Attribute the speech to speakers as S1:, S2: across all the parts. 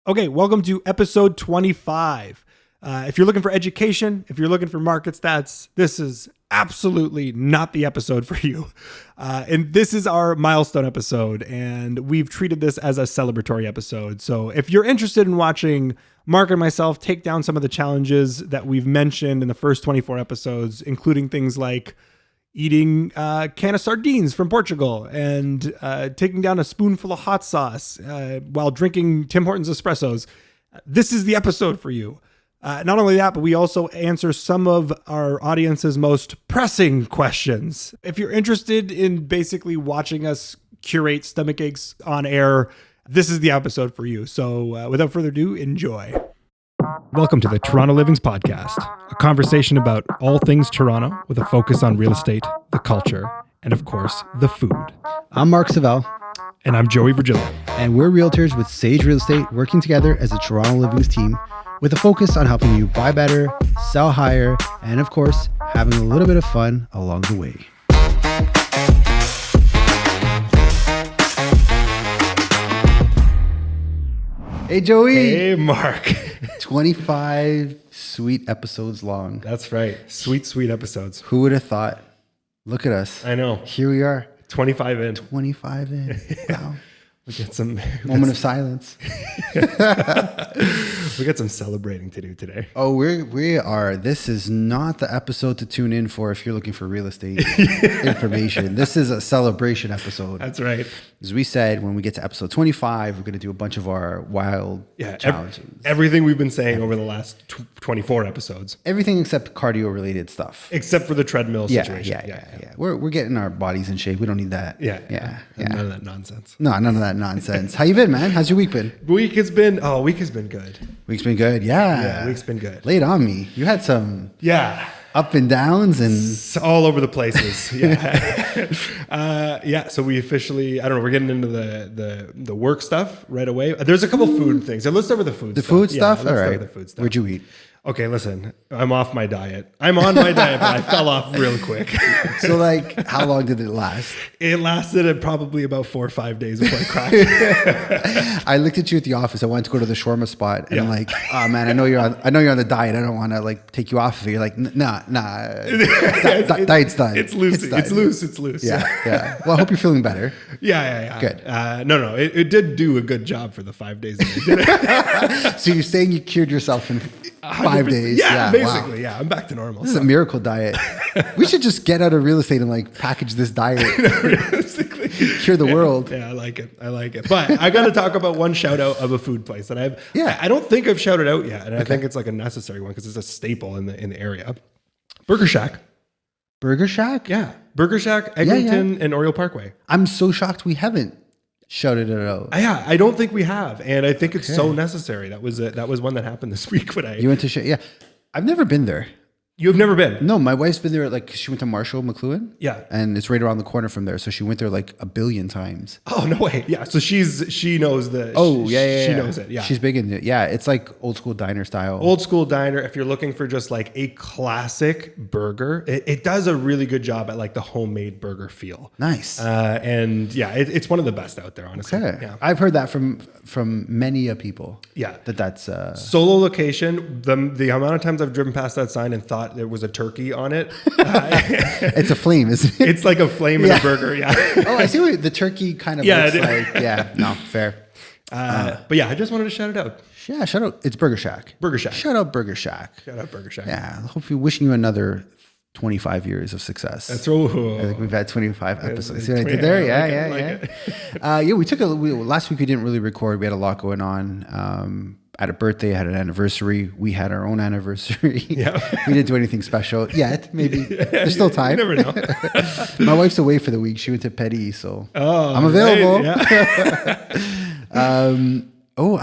S1: Okay, welcome to episode 25. If you're looking for education, if you're looking for market stats, this is absolutely not the episode for you. And this is our milestone episode, and we've treated this as a celebratory episode. So if you're interested in watching Mark and myself take down some of the challenges that we've mentioned in the first 24 episodes, including things like eating a can of sardines from Portugal and taking down a spoonful of hot sauce while drinking Tim Hortons Espressos, this is the episode for you. Not only that, but we also answer some of our audience's most pressing questions. If you're interested in basically watching us curate stomach aches on air, this is the episode for you. So without further ado, enjoy. Welcome to the Toronto Livings Podcast, a conversation about all things Toronto with a focus on real estate, the culture, and of course, the food.
S2: I'm Mark Savell.
S1: And I'm Joey Virgilio.
S2: And we're realtors with Sage Real Estate working together as a Toronto Livings team with a focus on helping you buy better, sell higher, and of course, having a little bit of fun along the way. Hey, Joey.
S1: Hey, Mark.
S2: 25 sweet episodes long.
S1: That's right. Sweet, sweet episodes.
S2: Who would have thought? Look at us.
S1: I know.
S2: Here we are.
S1: 25 in.
S2: 25 in. Wow.
S1: We get some
S2: moment of silence.
S1: We got some celebrating to do today.
S2: Oh, we are. This is not the episode to tune in for if you're looking for real estate information. This is a celebration episode.
S1: That's right.
S2: As we said, when we get to episode 25, we're going to do a bunch of our wild challenges.
S1: Everything we've been saying over the last 24 episodes.
S2: Everything except cardio related stuff.
S1: Except for the treadmill situation.
S2: Yeah. We're getting our bodies in shape. We don't need that.
S1: Yeah. None of that nonsense.
S2: No, none of that nonsense. How you been, man? How's your week been?
S1: Week has been good.
S2: Week's been good. Yeah,
S1: week's been good.
S2: Lay it on me. You had some up and downs and
S1: it's all over the places. So we officially, I don't know, we're getting into the work stuff right away. There's a couple food things. And let's start with the food stuff.
S2: The food stuff?
S1: Let's
S2: all right.
S1: start with the food stuff.
S2: Where'd you eat?
S1: Okay, listen, I'm off my diet. I'm on my diet, but I fell off real quick.
S2: So like, how long did it last?
S1: It lasted probably about 4 or 5 days before I cracked.
S2: I looked at you at the office. I wanted to go to the shawarma spot, and I'm like, "Oh man, I know you're on the diet. I don't want to like take you off of it." You're like, "Nah, diet's done.
S1: It's loose. It's loose.
S2: Yeah. Well, I hope you're feeling better.
S1: Yeah.
S2: Good.
S1: No. It did do a good job for the 5 days that I did it.
S2: So you're saying you cured yourself in 5 days?
S1: Yeah, basically. Wow. Yeah, I'm back to normal.
S2: This is a miracle diet. We should just get out of real estate and like package this diet.
S1: Realistically,
S2: cure the world.
S1: Yeah, I like it. But I got to talk about one shout out of a food place that I don't think I've shouted out yet, and I think it's like a necessary one because it's a staple in the area. Burger Shack.
S2: Burger Shack?
S1: Yeah, Burger Shack, Eglinton, and Oriole Parkway.
S2: I'm so shocked we haven't shouted it out.
S1: Yeah, I don't think we have, and I think it's so necessary. That was one that happened this week when
S2: You went to I've never been there.
S1: You've never been?
S2: No, my wife's been there. Like she went to Marshall McLuhan.
S1: Yeah,
S2: and it's right around the corner from there. So she went there like a billion times.
S1: Oh no way! Yeah, so she knows the. She knows it. Yeah,
S2: she's big in it. Yeah, it's like old school diner style.
S1: Old school diner. If you're looking for just like a classic burger, it does a really good job at like the homemade burger feel.
S2: Nice.
S1: And yeah, it's one of the best out there, honestly.
S2: Okay.
S1: Yeah,
S2: I've heard that from many people.
S1: Yeah,
S2: that's
S1: solo location. The amount of times I've driven past that sign and thought there was a turkey on it.
S2: It's a flame, isn't it?
S1: It's like a flame in a burger. Yeah.
S2: Oh, I see what the turkey kind of looks like. Yeah. No, fair.
S1: But yeah, I just wanted to shout it out.
S2: Yeah, shout out. It's Burger Shack.
S1: Burger Shack.
S2: Shout out Burger Shack.
S1: Shout out Burger Shack.
S2: Yeah. Hopefully wishing you another 25 years of success.
S1: That's I
S2: think we've had 25 episodes. See what I did there? Yeah. We took last week we didn't really record. We had a lot going on. I had a birthday, I had an anniversary. We had our own anniversary. Yeah. We didn't do anything special yet. Maybe there's still time.
S1: You never know.
S2: My wife's away for the week. She went to Petty, so I'm available.
S1: Right. Yeah.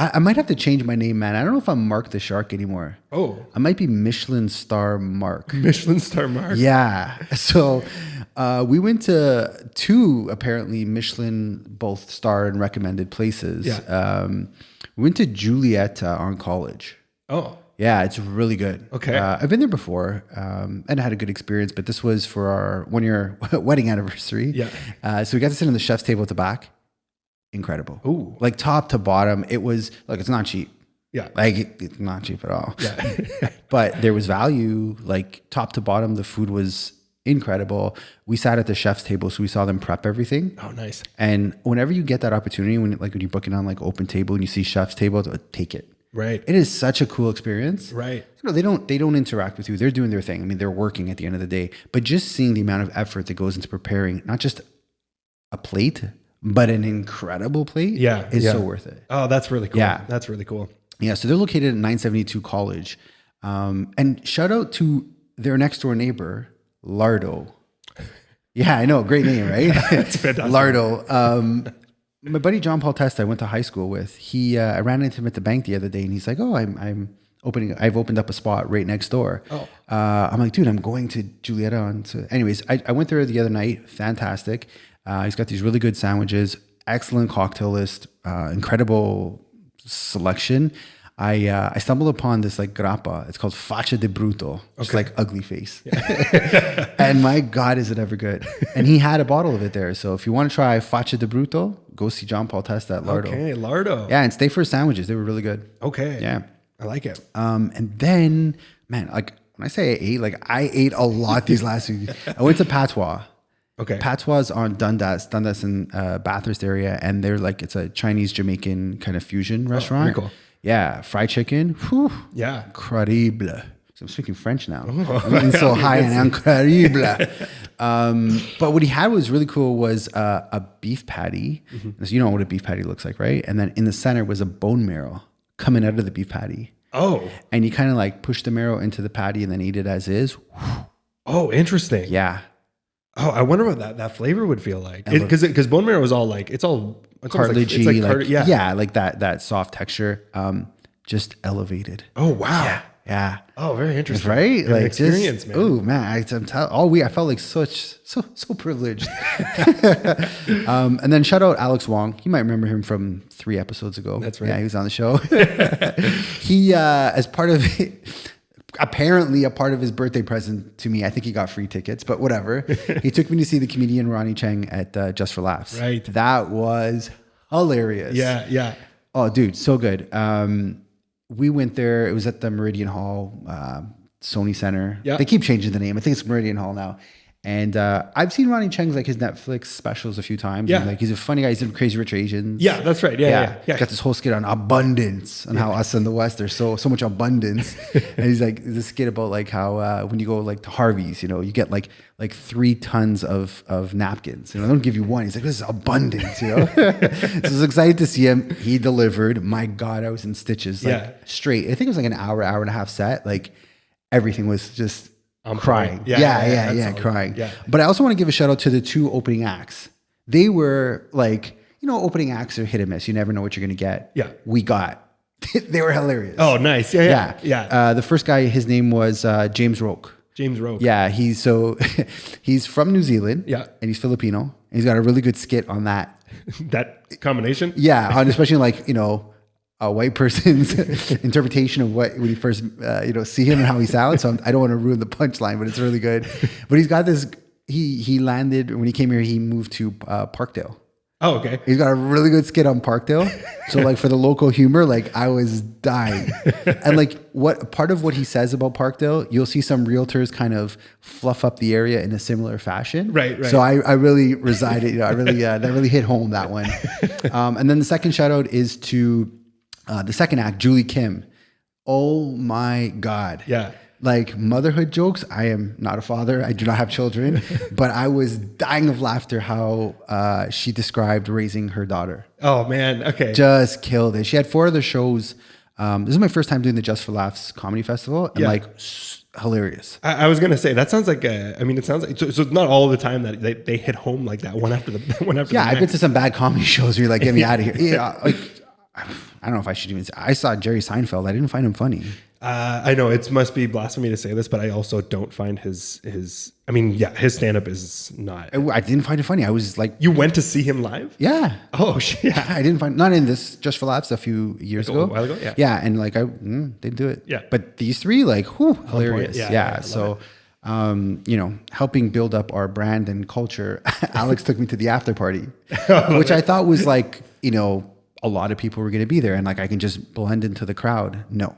S2: I might have to change my name, man. I don't know if I'm Mark the Shark anymore.
S1: Oh.
S2: I might be Michelin Star Mark.
S1: Michelin Star Mark.
S2: Yeah. So we went to 2 apparently Michelin both star and recommended places.
S1: Yeah.
S2: We went to Julieta on College.
S1: Oh.
S2: Yeah, it's really good.
S1: Okay.
S2: I've been there before and I had a good experience, but this was for our 1-year wedding anniversary.
S1: Yeah.
S2: So we got to sit on the chef's table at the back. Incredible.
S1: Ooh.
S2: Like top to bottom. It was like, it's not cheap.
S1: Yeah.
S2: Like it's not cheap at all.
S1: Yeah.
S2: But there was value, like top to bottom. The food was incredible. We sat at the chef's table, so we saw them prep everything.
S1: Oh, nice.
S2: And whenever you get that opportunity, when you're booking on like open table and you see chef's table, take it.
S1: Right.
S2: It is such a cool experience.
S1: Right.
S2: You know, they don't interact with you. They're doing their thing. I mean, they're working at the end of the day. But just seeing the amount of effort that goes into preparing not just a plate, but an incredible plate is so worth it.
S1: Oh, that's really cool.
S2: Yeah.
S1: That's really cool.
S2: Yeah. So they're located at 972 College. And shout out to their next door neighbor, Lardo. Yeah, I know. Great name, right?
S1: That's fantastic.
S2: Lardo. My buddy John Paul Testa, I went to high school with. I ran into him at the bank the other day, and he's like, "Oh, I've opened up a spot right next door."
S1: Oh.
S2: I'm like, "Dude, I'm going to Julietta." Anyways, I went there the other night. Fantastic. He's got these really good sandwiches, excellent cocktail list, incredible selection. I stumbled upon this like grappa. It's called Faccia di Bruto. It's like ugly face. Yeah. And my God, is it ever good. And he had a bottle of it there. So if you want to try Faccia di Bruto, go see John Paul Testa at Lardo.
S1: Okay, Lardo.
S2: Yeah, and stay for his sandwiches. They were really good.
S1: Okay.
S2: Yeah.
S1: I like it.
S2: And then, man, like when I say I ate, like I ate a lot these last week. I went to Patois.
S1: Okay.
S2: Patois on Dundas in Bathurst area. And they're like, it's a Chinese Jamaican kind of fusion restaurant.
S1: Very cool.
S2: Yeah, fried chicken. Whew,
S1: Yeah.
S2: Incredible. So I'm speaking French now. I'm getting so high and incredible. But what he had was really cool was a beef patty. Mm-hmm. So you know what a beef patty looks like, right? And then in the center was a bone marrow coming out of the beef patty.
S1: Oh.
S2: And you kind of like push the marrow into the patty and then eat it as is.
S1: Oh, interesting.
S2: Yeah.
S1: Oh, I wonder what that flavor would feel like. Because bone marrow is all like, it's
S2: cartilagey,
S1: like
S2: yeah, like that soft texture, just elevated.
S1: Oh wow,
S2: yeah.
S1: Oh, very interesting,
S2: right?
S1: Like experience, man.
S2: Oh man, I felt like so privileged. And then shout out Alex Wong. You might remember him from 3 episodes ago.
S1: That's right.
S2: Yeah, he was on the show. He as part of apparently a part of his birthday present to me, I think he got free tickets, but whatever. He took me to see the comedian Ronnie Cheng at Just for Laughs.
S1: Right.
S2: That was hilarious.
S1: Yeah.
S2: Oh, dude, so good. We went there. It was at the Meridian Hall, Sony Center.
S1: Yeah.
S2: They keep changing the name. I think it's Meridian Hall now. And I've seen Ronnie Cheng's like his Netflix specials a few times.
S1: Yeah.
S2: And, like he's a funny guy. He's in Crazy Rich Asians.
S1: Yeah, that's right. Yeah.
S2: Got this whole skit on abundance and how us in the West there's so much abundance. And he's like this skit about like how when you go like to Harvey's, you know, you get like 3 tons of napkins. You know, they don't give you one. He's like, this is abundance, you know. So I was excited to see him. He delivered. My God, I was in stitches. Like straight. I think it was like an hour and a half set. Like everything was just I'm crying. Yeah, crying. Yeah. But I also want to give a shout out to the 2 opening acts. They were like, you know, opening acts are hit or miss. You never know what you're going to get.
S1: Yeah.
S2: We got. They were hilarious.
S1: Oh, nice. Yeah.
S2: The first guy, his name was James Roque.
S1: James Roque.
S2: Yeah, he's from New Zealand.
S1: Yeah.
S2: And he's Filipino. And he's got a really good skit on that.
S1: That combination?
S2: Yeah, especially like, you know, a white person's interpretation of when you first see him and how he sounds. So I don't want to ruin the punchline, but it's really good. But he's got this. He landed when he came here. He moved to Parkdale.
S1: Oh, okay.
S2: He's got a really good skit on Parkdale. So like for the local humor, like I was dying. And like what part of what he says about Parkdale, you'll see some realtors kind of fluff up the area in a similar fashion.
S1: Right.
S2: So I really resided. You know, that really hit home, that one. And then the second shout out is to. The second act, Julie Kim. Oh my God.
S1: Yeah.
S2: Like motherhood jokes. I am not a father. I do not have children, but I was dying of laughter how she described raising her daughter.
S1: Oh man. Okay.
S2: Just killed it. She had 4 other shows. This is my first time doing the Just for Laughs Comedy Festival. And hilarious.
S1: I was gonna say that sounds like it sounds like so it's not all the time that they hit home like that one after the next.
S2: I've been to some bad comedy shows where you're like, get me out of here. Yeah, like I don't know if I should even say. I saw Jerry Seinfeld. I didn't find him funny.
S1: I know it must be blasphemy to say this, but I also don't find his stand-up is not.
S2: I didn't find it funny. I was like,
S1: you went to see him live?
S2: Yeah.
S1: Oh shit. Yeah.
S2: I didn't find, not in this Just for Laughs a few years ago.
S1: A while ago. Yeah.
S2: Yeah, and like they do it.
S1: Yeah.
S2: But these 3, like, hilarious.
S1: Yeah.
S2: So, helping build up our brand and culture. Alex took me to the after party, which I thought was like, a lot of people were going to be there and like I can just blend into the crowd. No,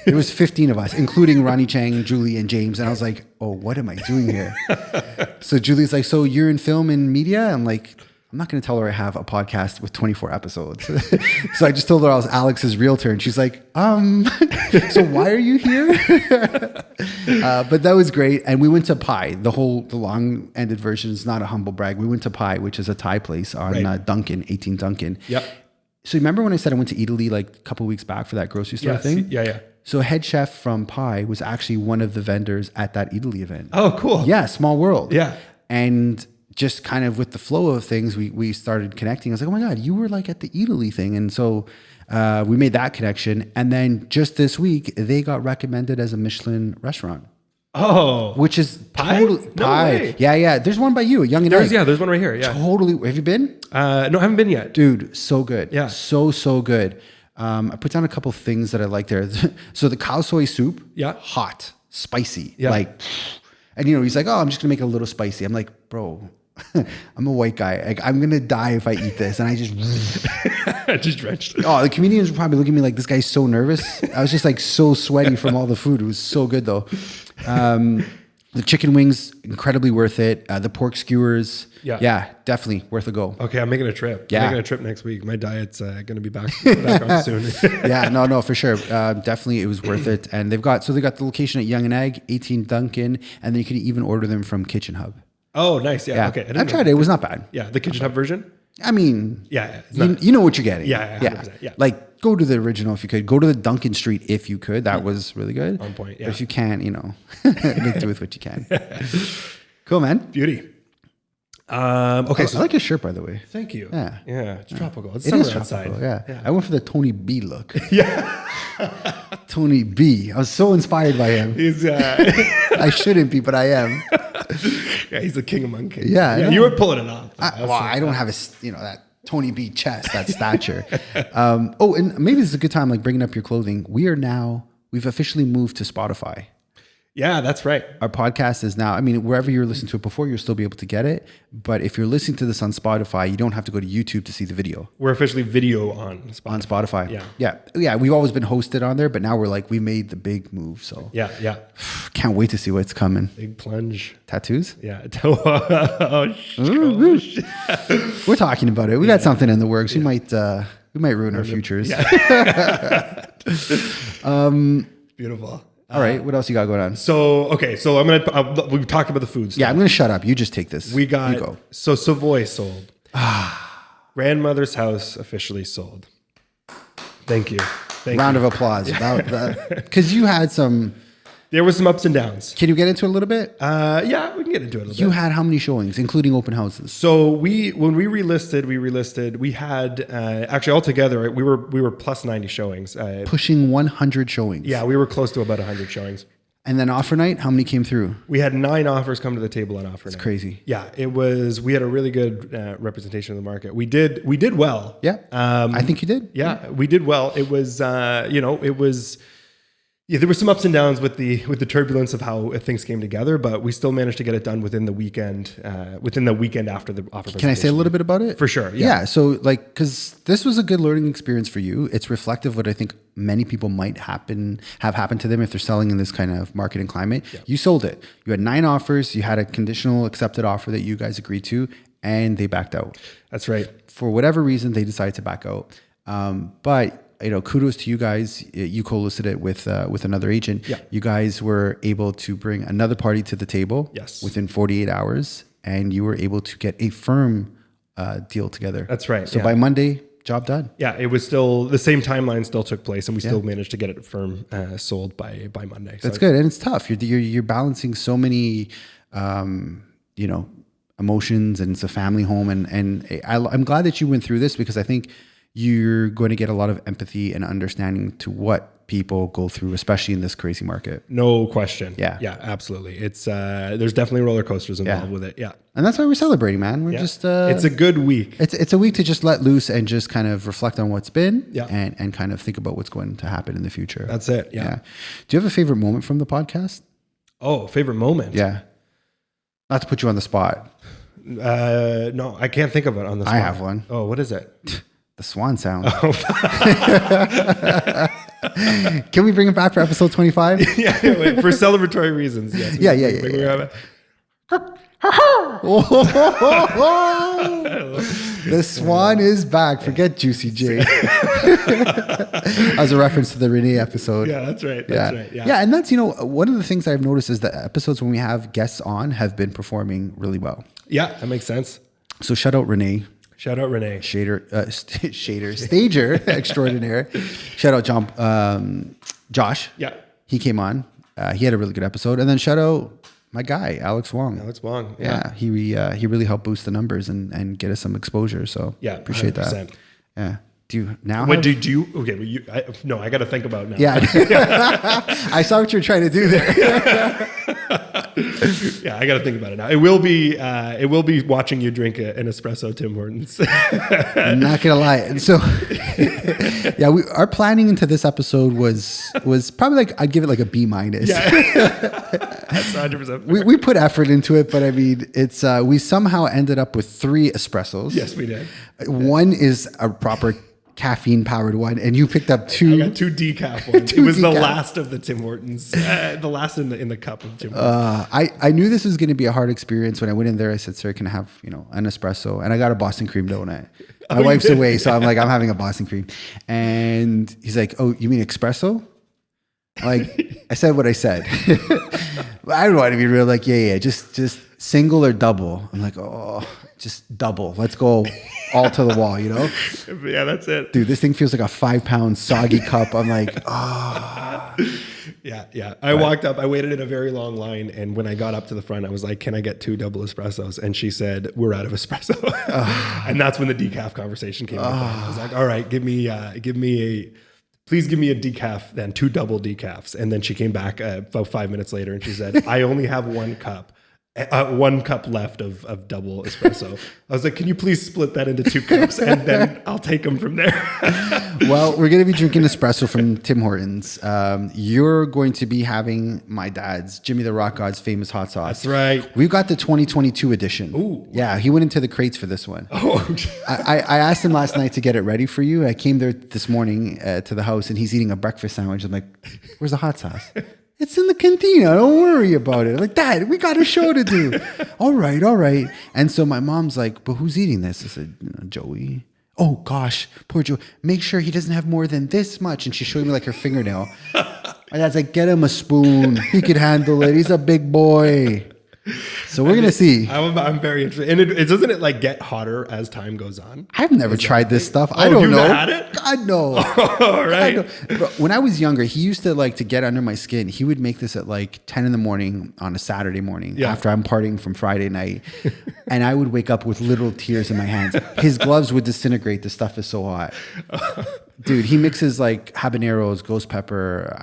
S2: there was 15 of us, including Ronnie Chang, Julie, and James. And I was like, oh, what am I doing here? So Julie's like, so you're in film and media? I'm like, I'm not going to tell her I have a podcast with 24 episodes. So I just told her I was Alex's realtor, and she's like, so why are you here? But that was great. And we went to Pi. The long ended version is not a humble brag. We went to Pi, which is a Thai place on Duncan, 18 Duncan.
S1: Yep.
S2: So remember when I said I went to Italy like a couple of weeks back for that grocery store thing?
S1: Yeah.
S2: So head chef from Pi was actually one of the vendors at that Italy event.
S1: Oh, cool.
S2: Yeah, small world.
S1: Yeah.
S2: And just kind of with the flow of things, we started connecting. I was like, oh my God, you were like at the Italy thing. And so we made that connection. And then just this week, they got recommended as a Michelin restaurant.
S1: Oh.
S2: Which is
S1: Pi?
S2: totally
S1: No
S2: Pi.
S1: way.
S2: Yeah. There's one by you, Young and Egg.
S1: There's one right here. Yeah.
S2: Totally. Have you been?
S1: No, I haven't been yet.
S2: Dude, so good.
S1: Yeah.
S2: So good. I put down a couple things that I like there. So the cow soy soup, hot, spicy.
S1: Yeah.
S2: Like, and he's like, oh, I'm just gonna make it a little spicy. I'm like, bro, I'm a white guy. Like, I'm gonna die if I eat this. And I just
S1: just drenched.
S2: Oh, the comedians were probably looking at me like, this guy's so nervous. I was just like so sweaty from all the food. It was so good though. The chicken wings, incredibly worth it. The pork skewers, definitely worth a go.
S1: Okay, I'm making a trip.
S2: Yeah.
S1: I'm making a trip next week. My diet's going to be back on soon.
S2: Yeah, no, for sure. Definitely, it was worth it. And they got the location at Young and Egg, 18 Duncan, and then you can even order them from Kitchen Hub.
S1: Oh, nice. Yeah. Okay.
S2: I tried it. It was not bad.
S1: Yeah, the Kitchen Hub version.
S2: I mean,
S1: you
S2: know what you're getting.
S1: Yeah.
S2: Like, go to the original if you could. Go to the Duncan Street if you could. That was really good.
S1: On point. Yeah.
S2: But if you can't, make do with what you can. Cool, man.
S1: Beauty. Okay.
S2: I like your shirt, by the way.
S1: Thank you.
S2: Yeah.
S1: It's tropical. It's
S2: It
S1: summer
S2: is tropical.
S1: outside.
S2: Yeah. I went for the Tony B look.
S1: Yeah.
S2: Tony B. I was so inspired by him.
S1: He's
S2: I shouldn't be, but I am.
S1: Yeah, he's the king among kings.
S2: Yeah,
S1: you were pulling it off.
S2: I don't have that Tony B chest, that stature. And maybe this is a good time, like bringing up your clothing. We've officially moved to Spotify.
S1: Yeah, that's right.
S2: Our podcast is now, wherever you're listening to it before, you'll still be able to get it. But if you're listening to this on Spotify, you don't have to go to YouTube to see the video.
S1: We're officially video on Spotify.
S2: On Spotify.
S1: Yeah.
S2: Yeah. We've always been hosted on there, but now we made the big move. So
S1: yeah.
S2: Can't wait to see what's coming.
S1: Big plunge.
S2: Tattoos?
S1: Yeah.
S2: We're talking about it. We got something in the works. We might ruin our futures.
S1: Yeah. Beautiful.
S2: All right, what else you got going on?
S1: So we've talked about the food stuff.
S2: Yeah, I'm gonna shut up. You just take this.
S1: We got
S2: you go.
S1: So Savoy sold. Grandmother's house officially sold. Thank you.
S2: Round of applause. Because you had some.
S1: There was some ups and downs.
S2: Can you get into it a little bit?
S1: Yeah, we can get into it a little bit.
S2: You had how many showings, including open houses?
S1: So when we relisted, we had actually altogether we were plus 90 showings.
S2: Pushing 100 showings.
S1: Yeah, we were close to about 100 showings.
S2: And then offer night, how many came through?
S1: We had 9 offers come to the table on offer night.
S2: It's crazy.
S1: Yeah, we had a really good representation of the market. We did well.
S2: Yeah, I think you did.
S1: Yeah, we did well. It was there were some ups and downs with the turbulence of how things came together, but we still managed to get it done within the weekend after the offer.
S2: Can I say a little bit about it?
S1: For sure.
S2: Yeah. So because this was a good learning experience for you. It's reflective of what I think many people might have happened to them if they're selling in this kind of market and climate. Yeah. You sold it. You had 9 offers. You had a conditional accepted offer that you guys agreed to, and they backed out.
S1: That's right.
S2: For whatever reason, they decided to back out. But kudos to you guys. You co-listed it with another agent.
S1: Yeah.
S2: You guys were able to bring another party to the table.
S1: Yes.
S2: Within 48 hours, and you were able to get a firm deal together.
S1: That's right.
S2: So by Monday, job done.
S1: Yeah, it was still the same timeline still took place, and we still managed to get it firm sold by Monday.
S2: So that's good, and it's tough. You're balancing so many, emotions, and it's a family home, and I'm glad that you went through this because I think you're going to get a lot of empathy and understanding to what people go through, especially in this crazy market.
S1: No question.
S2: Yeah,
S1: absolutely. It's there's definitely roller coasters involved with it. Yeah,
S2: and that's why we're celebrating, man. We're just
S1: it's a good week.
S2: It's a week to just let loose and just kind of reflect on what's been,
S1: yeah,
S2: and kind of think about what's going to happen in the future.
S1: That's it. Yeah.
S2: Do you have a favorite moment from the podcast?
S1: Oh, favorite moment?
S2: Yeah. Not to put you on the spot.
S1: No, I can't think of it on the spot.
S2: I have one.
S1: Oh, what is it?
S2: The swan sound. Can we bring it back for episode 25?
S1: Yeah, wait, for celebratory reasons. Yes,
S2: Yeah. The swan is back. Forget Juicy J. As a reference to the Renee episode.
S1: Yeah, that's right.
S2: Yeah, and that's, one of the things I've noticed is that episodes when we have guests on have been performing really well.
S1: Yeah, that makes sense.
S2: So shout out Renee.
S1: Shout out Renee.
S2: Stager extraordinaire. Shout out Josh.
S1: Yeah.
S2: He came on. He had a really good episode. And then shout out my guy, Alex Wong.
S1: Yeah.
S2: He really helped boost the numbers and get us some exposure. So
S1: yeah,
S2: appreciate
S1: 100%.
S2: that. Yeah. Do you now?
S1: What do you? Okay, no, I got to think about now.
S2: Yeah. I saw what you're trying to do there.
S1: Yeah, I got to think about it now. It will be watching you drink an espresso, Tim Hortons.
S2: I'm not gonna lie. And so, yeah, our planning into this episode was probably like, I'd give it like a B-.
S1: Yeah, that's 100%.
S2: We put effort into it, but I mean, it's we somehow ended up with 3 espressos.
S1: Yes, we did.
S2: One is a proper caffeine powered one, and you picked up 2.
S1: I got 2 decaf ones. It was the last of the Tim Hortons, the last in the cup of Tim Hortons.
S2: I knew this was going to be a hard experience. When I went in there, I said, "Sir, can I have an espresso?" And I got a Boston cream donut. My wife's away, so I'm like, I'm having a Boston cream, and he's like, "Oh, you mean espresso?" Like, I said what I said. I don't want to be real. Like, yeah, just single or double. I'm like, oh, just double. Let's go all to the wall,
S1: Yeah, that's it.
S2: Dude, this thing feels like a 5-pound soggy cup. I'm like, oh.
S1: Yeah. I walked up, I waited in a very long line. And when I got up to the front, I was like, can I get 2 double espressos? And she said, we're out of espresso. And that's when the decaf conversation came up. I was like, all right, please give me a decaf, then 2 double decafs. And then she came back about 5 minutes later and she said, I only have 1 cup. 1 cup left of double espresso. I was like, can you please split that into 2 cups and then I'll take them from there.
S2: Well, we're going to be drinking espresso from Tim Hortons. You're going to be having my dad's, Jimmy the Rock God's famous hot sauce.
S1: That's right.
S2: We've got the 2022 edition.
S1: Ooh.
S2: Yeah, he went into the crates for this one.
S1: Oh.
S2: I asked him last night to get it ready for you. I came there this morning to the house and he's eating a breakfast sandwich. I'm like, where's the hot sauce? It's in the cantina. Don't worry about it. I'm like, Dad, we got a show to do. All right. And so my mom's like, but who's eating this? I said, Joey. Oh gosh, poor Joey. Make sure he doesn't have more than this much. And she showed me like her fingernail. My dad's like, get him a spoon. He could handle it. He's a big boy. So we're going to see.
S1: I'm very interested. And it doesn't it like get hotter as time goes on?
S2: I've never tried this stuff. I don't know.
S1: You've had it?
S2: God, no.
S1: All right.
S2: But when I was younger, he used to like to get under my skin. He would make this at like 10 in the morning on a Saturday morning after I'm partying from Friday night. And I would wake up with literal tears in my hands. His gloves would disintegrate. The stuff is so hot. Dude, he mixes like habaneros, ghost pepper,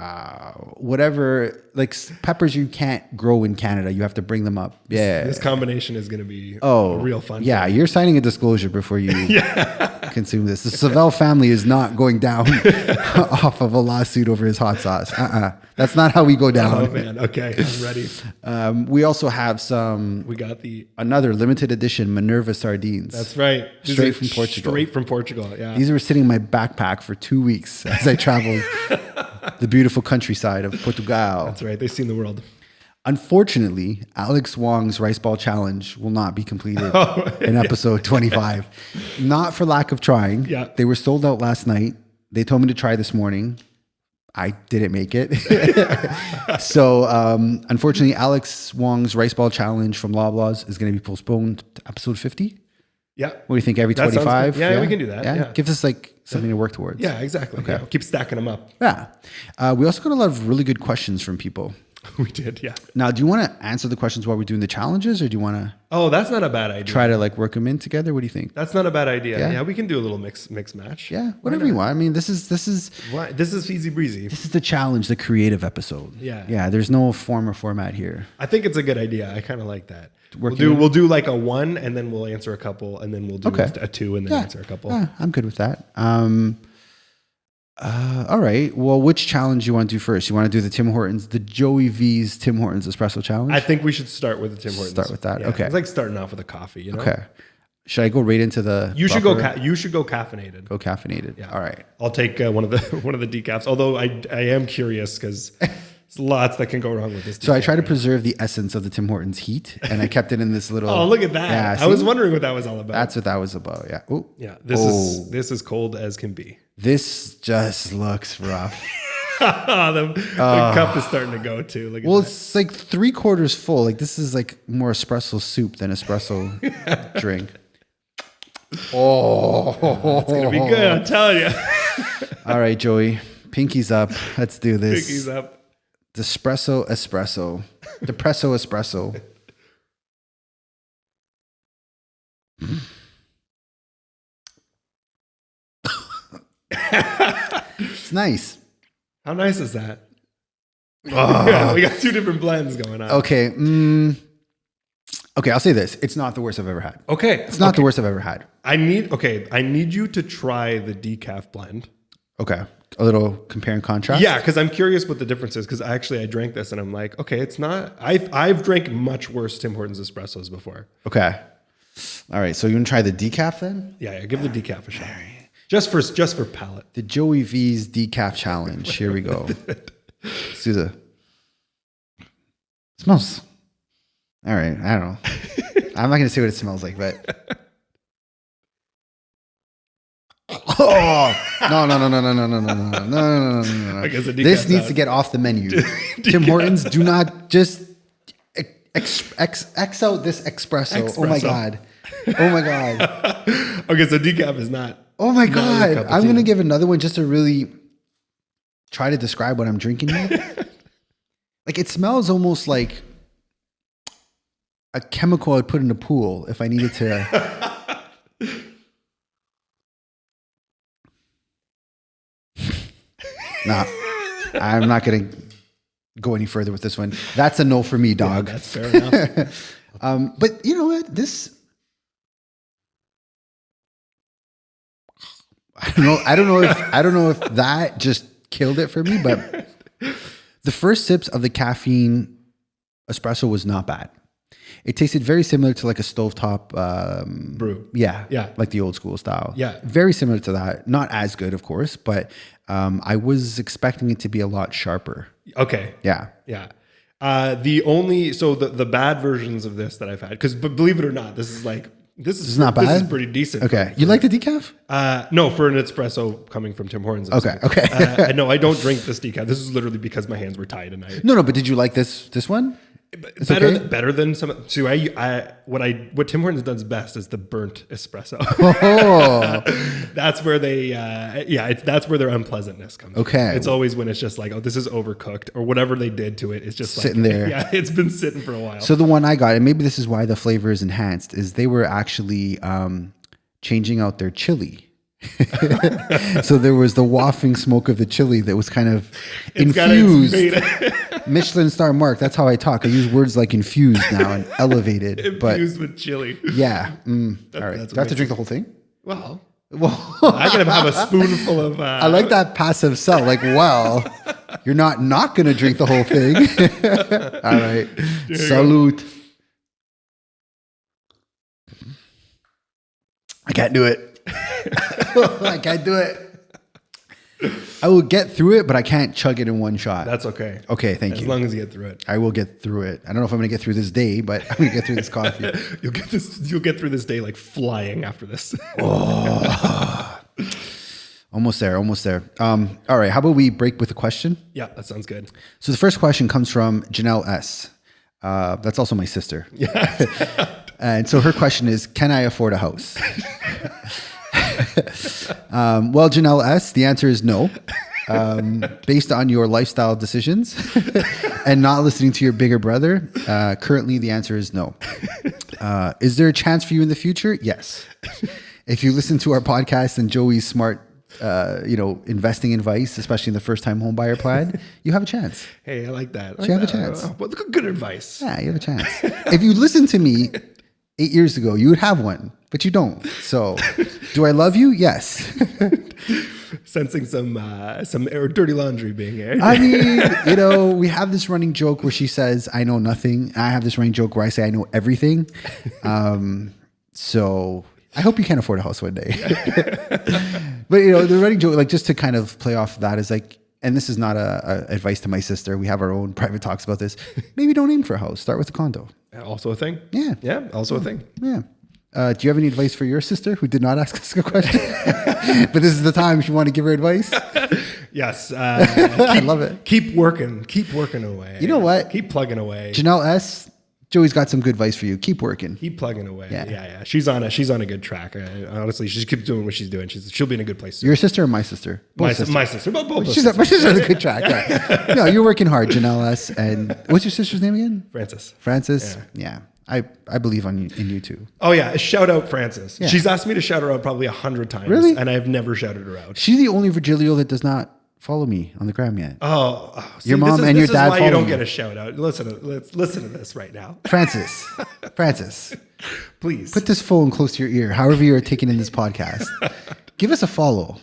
S2: whatever, like peppers you can't grow in Canada. You have to bring them up. Yeah.
S1: This combination is going to be real fun.
S2: Yeah, you're signing a disclosure before you consume this. The Savelle family is not going down off of a lawsuit over his hot sauce. That's not how we go down.
S1: Oh, man. Okay, I'm ready.
S2: We also have another limited edition Minerva Sardines.
S1: That's right.
S2: Straight from Portugal.
S1: Straight from Portugal, yeah.
S2: These were sitting in my backpack for 2 weeks as I traveled the beautiful countryside of Portugal.
S1: That's right. They've seen the world.
S2: Unfortunately, Alex Wong's Rice Ball Challenge will not be completed in episode 25. Not for lack of trying.
S1: Yeah.
S2: They were sold out last night. They told me to try this morning. I didn't make it. So, unfortunately, Alex Wong's Rice Ball Challenge from Loblaws is going to be postponed to episode 50.
S1: Yeah.
S2: What do you think? Every 25?
S1: Yeah, we can do that. Yeah.
S2: Gives us like something to work towards.
S1: Yeah, exactly.
S2: Okay.
S1: Yeah, keep stacking them up.
S2: Yeah. We also got a lot of really good questions from people.
S1: We did, yeah.
S2: Now, do you want to answer the questions while we're doing the challenges, or do you want to?
S1: Oh, that's not a bad idea.
S2: Try to like work them in together. What do you think?
S1: That's not a bad idea.
S2: Yeah,
S1: we can do a little mix match.
S2: Yeah, whatever you want. I mean, this is
S1: easy breezy.
S2: This is the challenge, the creative episode.
S1: Yeah.
S2: There's no form or format here.
S1: I think it's a good idea. I kind of like that. We'll do like a 1, and then we'll answer a couple, and then we'll do a 2, and then answer a couple.
S2: Yeah, I'm good with that. All right. Well, which challenge you want to do first? You want to do the Joey V's Tim Hortons Espresso Challenge?
S1: I think we should start with the Tim Hortons.
S2: Start with that.
S1: Yeah,
S2: okay.
S1: It's like starting off with a coffee,
S2: Okay. Should I go right into the?
S1: You should you should go caffeinated.
S2: Go caffeinated. Yeah. All right.
S1: I'll take one of the decafs. Although I am curious because there's lots that can go wrong with this.
S2: So I try to preserve the essence of the Tim Hortons heat, and I kept it in this little.
S1: Oh, look at that!
S2: Yeah,
S1: I was wondering what that was all about.
S2: That's what that was about. Yeah. Ooh.
S1: Yeah. This is cold as can be.
S2: This just looks rough.
S1: the cup is starting to go too. Look at that.
S2: It's like 3/4 full. Like this is like more espresso soup than espresso drink. Oh,
S1: it's gonna be good. I'm telling you.
S2: All right, Joey, pinkies up. Let's do this.
S1: Pinkies up.
S2: Depresso espresso. It's nice.
S1: How nice is that? Oh. Yeah, we got two different blends going on.
S2: Okay. Okay, I'll say this. It's not the worst I've ever had.
S1: Okay.
S2: It's not the worst I've ever had.
S1: I need you to try the decaf blend.
S2: Okay. A little compare and contrast?
S1: Yeah, because I'm curious what the difference is. Because I drank this and I'm like, okay, it's not. I've drank much worse Tim Hortons espressos before.
S2: Okay. All right. So you want to try the decaf then?
S1: Yeah, give the decaf a shot. Just for palate.
S2: The Joey V's decaf challenge. Here we go. Let's do the. Smells. All right. I don't know. I'm not going to say what it smells like, but. Oh no. This needs to get off the menu. Tim Hortons, do not just X out this espresso. Oh my god.
S1: Okay, so decaf is not.
S2: Oh my god. I'm going to give another one just to really try to describe what I'm drinking here. Like it smells almost like a chemical I'd put in a pool if I needed to. Nah, I'm not going to go any further with this one. That's a no for me, dog.
S1: Yeah, that's fair enough.
S2: But you know what? I don't know if that just killed it for me, but the first sips of the caffeine espresso was not bad. It tasted very similar to like a stovetop
S1: brew.
S2: Yeah. Like the old school style.
S1: Yeah.
S2: Very similar to that. Not as good, of course, but I was expecting it to be a lot sharper.
S1: Okay.
S2: Yeah.
S1: The bad versions of this that I've had, because believe it or not, this is not bad. This is pretty decent.
S2: Okay. You like the decaf?
S1: No, for an espresso coming from Tim Hortons.
S2: Okay.
S1: No, I don't drink this decaf. This is literally because my hands were tied and I.
S2: No, but did you like this one?
S1: Better than some. So what Tim Hortons does best is the burnt espresso.
S2: Oh,
S1: that's where that's where their unpleasantness comes.
S2: Okay,
S1: from. It's always when it's just like, oh, this is overcooked or whatever they did to it. It's just
S2: sitting there.
S1: Yeah, it's been sitting for a while.
S2: So the one I got, and maybe this is why the flavor is enhanced, is they were actually changing out their chili. So there was the wafting smoke of the chili that was kind of infused. Michelin star mark. That's how I talk. I use words like infused now and elevated.
S1: Infused with chili.
S2: Yeah. All right. Do I have to drink the whole thing?
S1: Well, I gotta have a spoonful of.
S2: I like that passive sell. Like, well, you're not gonna drink the whole thing. All right. Salute. I can't do it. I can't do it. I will get through it, but I can't chug it in one shot.
S1: That's okay.
S2: Okay, thank you.
S1: As long as you get through it.
S2: I will get through it. I don't know if I'm going to get through this day, but I'm going to get through this coffee.
S1: You'll get through this day like flying after this.
S2: Oh. Almost there. All right, how about we break with a question?
S1: Yeah, that sounds good.
S2: So the first question comes from Janelle S. That's also my sister.
S1: Yeah.
S2: And so her question is, can I afford a house? Well, Janelle S., the answer is no. Based on your lifestyle decisions and not listening to your bigger brother, currently the answer is no. Is there a chance for you in the future? Yes. If you listen to our podcast and Joey's smart, investing advice, especially in the first-time home buyer plan, you have a chance.
S1: Hey, I like that.
S2: You have a chance.
S1: Well, good advice.
S2: Yeah, you have a chance. If you listened to me 8 years ago, you would have one, but you don't. So, do I love you? Yes.
S1: Sensing some dirty laundry being aired.
S2: I mean, we have this running joke where she says, I know nothing. I have this running joke where I say, I know everything. So I hope you can afford a house one day. But you know, the running joke, like just to kind of play off of that is like, and this is not a advice to my sister. We have our own private talks about this. Maybe don't aim for a house. Start with a condo.
S1: Also a thing.
S2: Yeah.
S1: Yeah. Also a thing.
S2: Yeah. Do you have any advice for your sister who did not ask us a question? But this is the time if you want to give her advice.
S1: Yes.
S2: I love it.
S1: Keep working. Keep working away.
S2: You know what?
S1: Keep plugging away.
S2: Janelle S., Joey's got some good advice for you. Keep working.
S1: Keep plugging away.
S2: Yeah.
S1: Yeah. She's on a good track. Honestly, she just keeps doing what she's doing. She'll be in a good place soon.
S2: Your sister or my sister?
S1: My sister. Both
S2: She's on a good track. Yeah. No, you're working hard, Janelle S. And what's your sister's name again?
S1: Frances.
S2: Yeah. I believe in you too.
S1: Oh yeah, shout out Frances.
S2: Yeah.
S1: She's asked me to shout her out probably 100 times.
S2: Really?
S1: And I've never shouted her out.
S2: She's the only Virgilio that does not follow me on the gram yet.
S1: See,
S2: your mom and your dad
S1: this is why you don't
S2: me.
S1: get a shout out. Listen to this right now.
S2: Francis,
S1: please
S2: put this phone close to your ear. However you are taking in this podcast, give us a follow.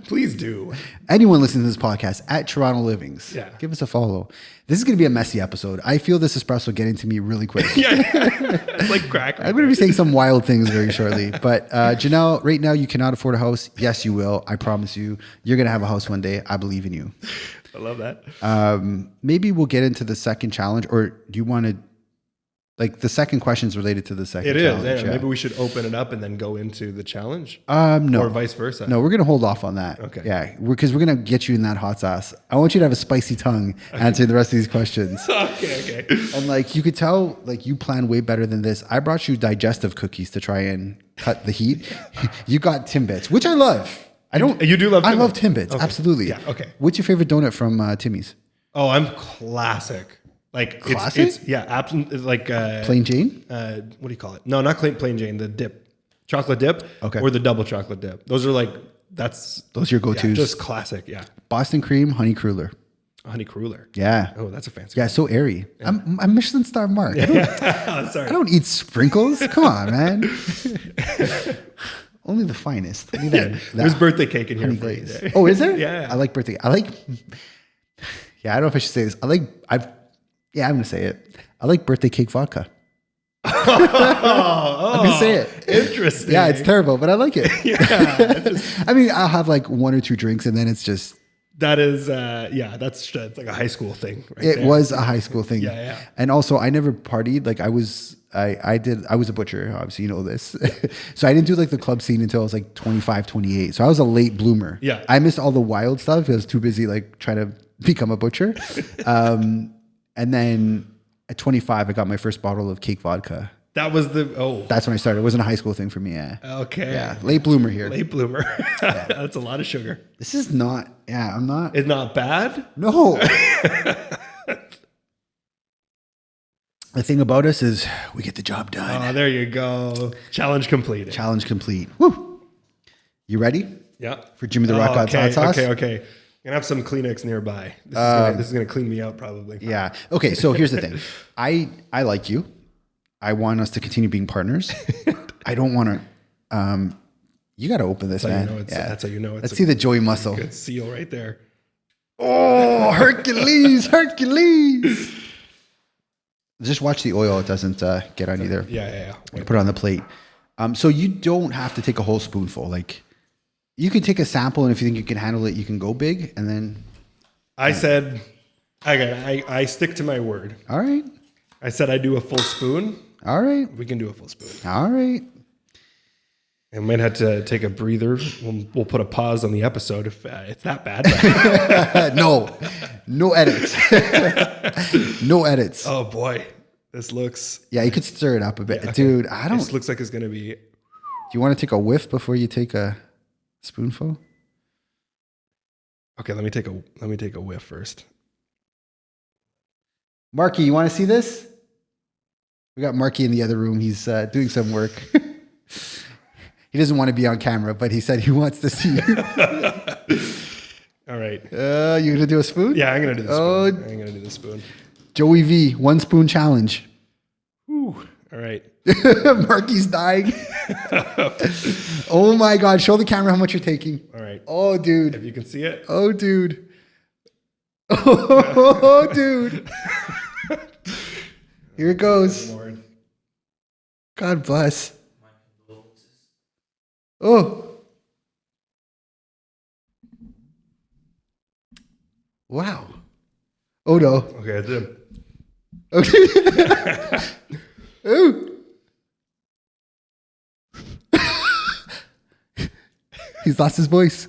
S1: Please do.
S2: Anyone listening to this podcast at Toronto Livings,
S1: yeah,
S2: give us a follow. This is going to be a messy episode. I feel this espresso getting to me really quick.
S1: Yeah, it's like crack.
S2: I'm going to be saying some wild things very shortly. But Janelle, right now you cannot afford a house. Yes, you will. I promise you. You're going to have a house one day. I believe in you.
S1: I love that.
S2: Maybe we'll get into the second challenge, or do you want to? Like the second question is related to the second challenge.
S1: It is. Yeah. Maybe we should open it up and then go into the challenge.
S2: No.
S1: Or vice versa.
S2: No, we're going to hold off on that.
S1: Okay.
S2: Yeah. Because we're going to get you in that hot sauce. I want you to have a spicy tongue answering the rest of these questions.
S1: Okay.
S2: And like you could tell, like you plan way better than this. I brought you digestive cookies to try and cut the heat. You got Timbits, which I love.
S1: You do love Timbits?
S2: I love Timbits.
S1: Okay.
S2: Absolutely.
S1: Yeah. Okay.
S2: What's your favorite donut from Timmy's?
S1: Oh, I'm classic. Like
S2: classic?
S1: It's like
S2: Plain Jane?
S1: What do you call it? No, not plain Jane. The dip, chocolate dip,
S2: okay,
S1: or the double chocolate dip. Those are those are
S2: your go-tos.
S1: Yeah, just classic. Yeah.
S2: Boston cream, honey cruller.
S1: Honey cruller.
S2: Yeah.
S1: Oh, that's a fancy.
S2: Yeah, so airy. Yeah. I'm Michelin star Mark.
S1: Sorry.
S2: I don't eat sprinkles. Come on, man. Only the finest.
S1: There's birthday cake in here.
S2: For oh, is there?
S1: Yeah.
S2: I like birthday. I don't know if I should say this. I'm going to say it. I like birthday cake vodka. I'm going to say it.
S1: Interesting.
S2: Yeah, it's terrible, but I like it.
S1: Yeah.
S2: I mean, I'll have like one or two drinks and then it's just.
S1: That is, that's like a high school thing. Right
S2: it was a high school thing.
S1: Yeah.
S2: And also I never partied. Like I was a butcher. Obviously, you know this. So I didn't do like the club scene until I was like 25, 28. So I was a late bloomer.
S1: Yeah.
S2: I missed all the wild stuff. I was too busy like trying to become a butcher. And then at 25, I got my first bottle of cake vodka.
S1: That was
S2: That's when I started. It wasn't a high school thing for me. Yeah.
S1: Okay.
S2: Yeah. Late bloomer here.
S1: Late bloomer. That's a lot of sugar.
S2: This is not. Yeah, I'm not.
S1: It's not bad.
S2: No. The thing about us is we get the job done.
S1: Oh, there you go. Challenge completed.
S2: Challenge complete. Woo. You ready?
S1: Yeah.
S2: For Jimmy the Rock God's hot sauce?
S1: Okay. I'm gonna have some Kleenex nearby. This is gonna clean me out probably.
S2: Yeah. Okay. So here's the thing. I like you. I want us to continue being partners. I don't want to. You got to open this, man.
S1: That's how you know.
S2: Let's see the Joey muscle.
S1: Good seal right there.
S2: Oh, Hercules! Just watch the oil; it doesn't get on either.
S1: Yeah.
S2: Put it on the plate. So you don't have to take a whole spoonful. Like you can take a sample, and if you think you can handle it, you can go big, and then.
S1: I said, I stick to my word.
S2: All right.
S1: I said I do a full spoon.
S2: All right.
S1: We can do a full spoon.
S2: All right.
S1: I might have to take a breather. We'll put a pause on the episode if it's that bad.
S2: No edits. No edits.
S1: Oh boy, this looks.
S2: Yeah, you could stir it up a bit,
S1: okay.
S2: Dude.
S1: This looks like it's gonna be.
S2: Do you want to take a whiff before you take a spoonful?
S1: Okay, let me take a whiff first.
S2: Marky, you want to see this? We got Marky in the other room. He's doing some work. He doesn't want to be on camera, but he said he wants to see you.
S1: All right.
S2: You gonna do a spoon?
S1: Yeah, I'm gonna do the spoon. I'm gonna do the spoon.
S2: Joey V, 1 spoon challenge.
S1: Whew. All right.
S2: Marky's dying. Oh my God! Show the camera how much you're taking.
S1: All right.
S2: Oh, dude.
S1: If you can see it.
S2: Oh, dude. Oh, dude. Here it goes. God bless. Oh. Wow. Oh no.
S1: Okay, I did.
S2: Okay. Ooh. He's lost his voice.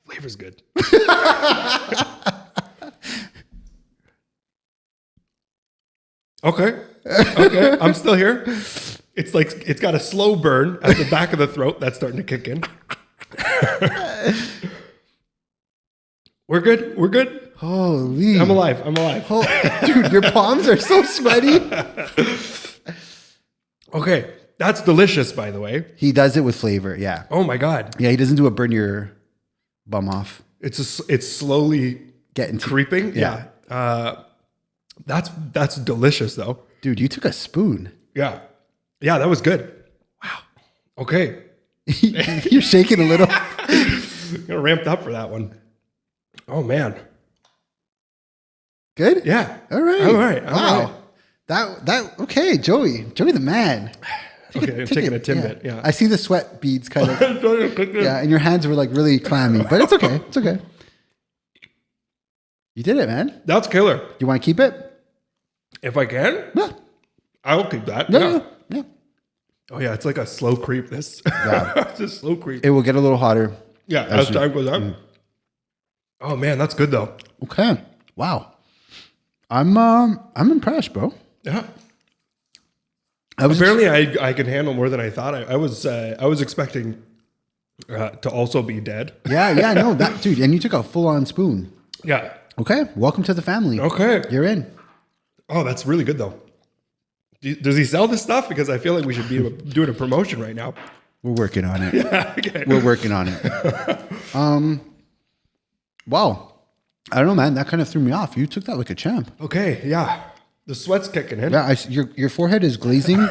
S1: Flavor's good. Okay. Okay. I'm still here. It's like it's got a slow burn at the back of the throat that's starting to kick in. We're good. We're good.
S2: Holy.
S1: I'm alive. I'm alive.
S2: Dude, your palms are so sweaty.
S1: Okay. That's delicious, by the way.
S2: He does it with flavor. Yeah.
S1: Oh my God.
S2: Yeah. He doesn't do a burn your bum off.
S1: It's slowly
S2: Getting
S1: creeping.
S2: Yeah.
S1: That's delicious though.
S2: Dude, you took a spoon.
S1: Yeah. Yeah, that was good. Wow. Okay.
S2: You're shaking a little.
S1: Got ramped up for that one. Oh man.
S2: Good?
S1: Yeah.
S2: All right.
S1: All right.
S2: Wow. That okay, Joey the man.
S1: Okay, I'm taking a Timbit. Yeah.
S2: I see the sweat beads kind of. Yeah, and your hands were like really clammy, but it's okay. It's okay. You did it, man.
S1: That's killer.
S2: You want to keep it?
S1: If I can,
S2: Yeah.
S1: I'll keep that.
S2: Yeah.
S1: Oh yeah, it's like a slow creep. This.
S2: Yeah.
S1: It's a slow creep.
S2: It will get a little hotter.
S1: Yeah, as time goes on. Oh man, that's good though.
S2: Okay. Wow. I'm impressed, bro.
S1: Yeah. Apparently, I can handle more than I thought. I was expecting to also be dead.
S2: Yeah, no, that dude, and you took a full-on spoon.
S1: Yeah.
S2: Okay, welcome to the family.
S1: Okay.
S2: You're in.
S1: Oh, that's really good though. Does he sell this stuff? Because I feel like we should be doing a promotion right now.
S2: We're working on it.
S1: Yeah, okay.
S2: We're working on it. Wow. I don't know, man. That kind of threw me off. You took that like a champ.
S1: Okay, yeah. The sweat's kicking in.
S2: Yeah, your forehead is glazing,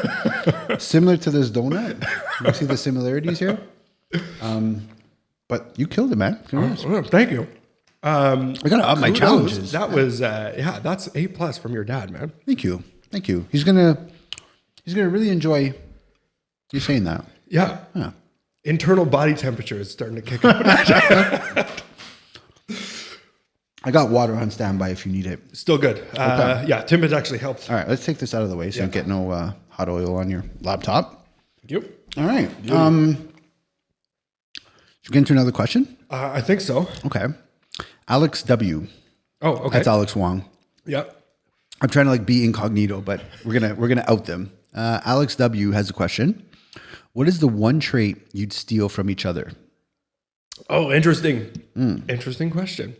S2: similar to this donut. You see the similarities here. But you killed it, man.
S1: Oh, thank you.
S2: I gotta up my challenges.
S1: That was that's A+ from your dad, man.
S2: Thank you. He's gonna really enjoy you saying that.
S1: Yeah.
S2: Yeah.
S1: Internal body temperature is starting to kick up.
S2: I got water on standby if you need it.
S1: Still good. Yeah, Timbit actually helps.
S2: All right, let's take this out of the way so you don't get no hot oil on your laptop.
S1: Thank you.
S2: All right. Should we get into another question?
S1: I think so.
S2: Okay. Alex W.
S1: Oh, okay.
S2: That's Alex Wong.
S1: Yeah.
S2: I'm trying to like be incognito, but we're gonna out them. Alex W. has a question. What is the one trait you'd steal from each other?
S1: Oh, interesting. Interesting question.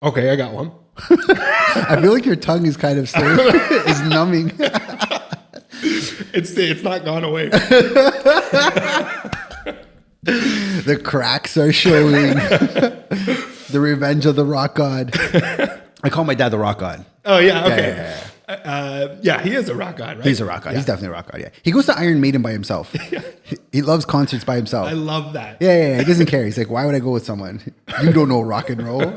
S1: Okay, I got one.
S2: I feel like your tongue is kind of still is numbing.
S1: It's not gone away.
S2: The cracks are showing. The revenge of the rock god. I call my dad the rock god.
S1: Oh yeah, okay. Yeah, he is a rock god, right?
S2: He's a rock god. Yeah. He's definitely a rock god. Yeah, he goes to Iron Maiden by himself. He loves concerts by himself.
S1: I love that.
S2: Yeah. He doesn't care. He's like, why would I go with someone you don't know rock and roll?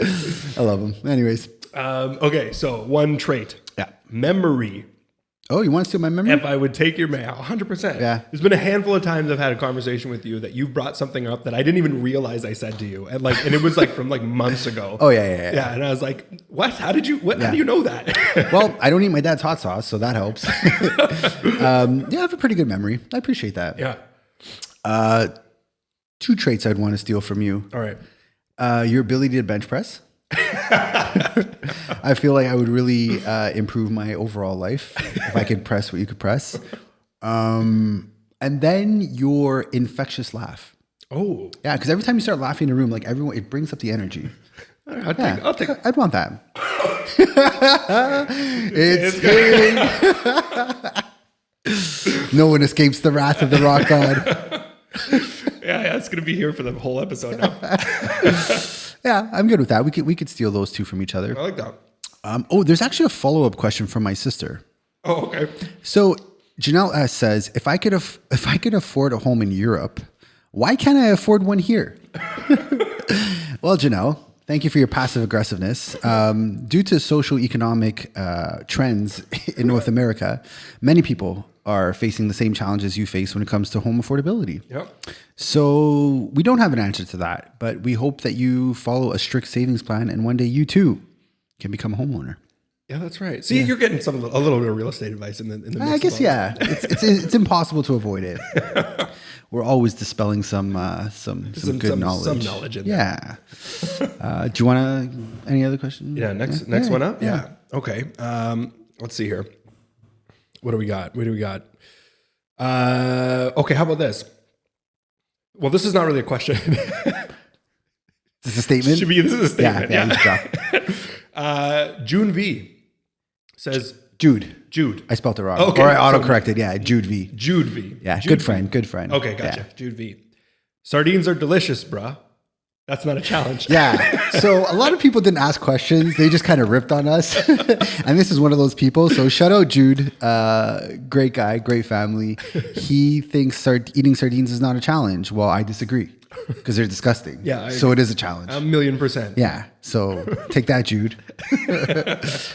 S2: I love him. Anyways.
S1: Okay, so one trait.
S2: Yeah.
S1: Memory.
S2: Oh, you want to steal my memory?
S1: If I would take your mail, 100%.
S2: Yeah.
S1: There's been a handful of times I've had a conversation with you that you've brought something up that I didn't even realize I said to you. And it was like from like months ago.
S2: Oh, yeah.
S1: Yeah, and I was like, what? How do you know that?
S2: Well, I don't eat my dad's hot sauce, so that helps. Yeah, I have a pretty good memory. I appreciate that.
S1: Yeah.
S2: Two traits I'd want to steal from you.
S1: All right.
S2: Your ability to bench press. I feel like I would really improve my overall life if I could press what you could press. And then your infectious laugh.
S1: Oh.
S2: Yeah, because every time you start laughing in a room, like everyone, it brings up the energy.
S1: I'll take
S2: I'd want that. It's big. No one escapes the wrath of the rock god.
S1: Yeah, it's gonna be here for the whole episode now.
S2: Yeah, I'm good with that. We could steal those two from each other.
S1: I like that.
S2: There's actually a follow-up question from my sister.
S1: Oh, okay.
S2: So Janelle S says, if I could afford a home in Europe, why can't I afford one here? Well, Janelle, thank you for your passive aggressiveness. Due to social economic trends in North America, many people are facing the same challenges you face when it comes to home affordability.
S1: Yep.
S2: So we don't have an answer to that, but we hope that you follow a strict savings plan and one day you too can become a homeowner.
S1: Yeah, that's right. See, you're getting a little bit of real estate advice in the mix.
S2: I guess, yeah. It's impossible to avoid it. We're always dispelling some good knowledge.
S1: Some knowledge in there.
S2: Yeah. Do you want any other questions?
S1: Yeah, next one up? Yeah. Okay. Let's see here. What do we got? Okay, how about this? Well, this is not really a question.
S2: Is this a statement?
S1: This is a statement.
S2: Yeah.
S1: June V says
S2: Jude. I spelled it wrong.
S1: Okay.
S2: Or I auto-corrected. Yeah, Jude V. Yeah,
S1: Jude
S2: good friend.
S1: Okay, gotcha.
S2: Yeah.
S1: Jude V. Sardines are delicious, bruh. That's not a challenge.
S2: Yeah. So a lot of people didn't ask questions. They just kind of ripped on us. And this is one of those people. So shout out Jude. Great guy, great family. He thinks eating sardines is not a challenge. Well, I disagree because they're disgusting.
S1: Yeah.
S2: So it is a challenge.
S1: 1,000,000%.
S2: Yeah. So take that, Jude.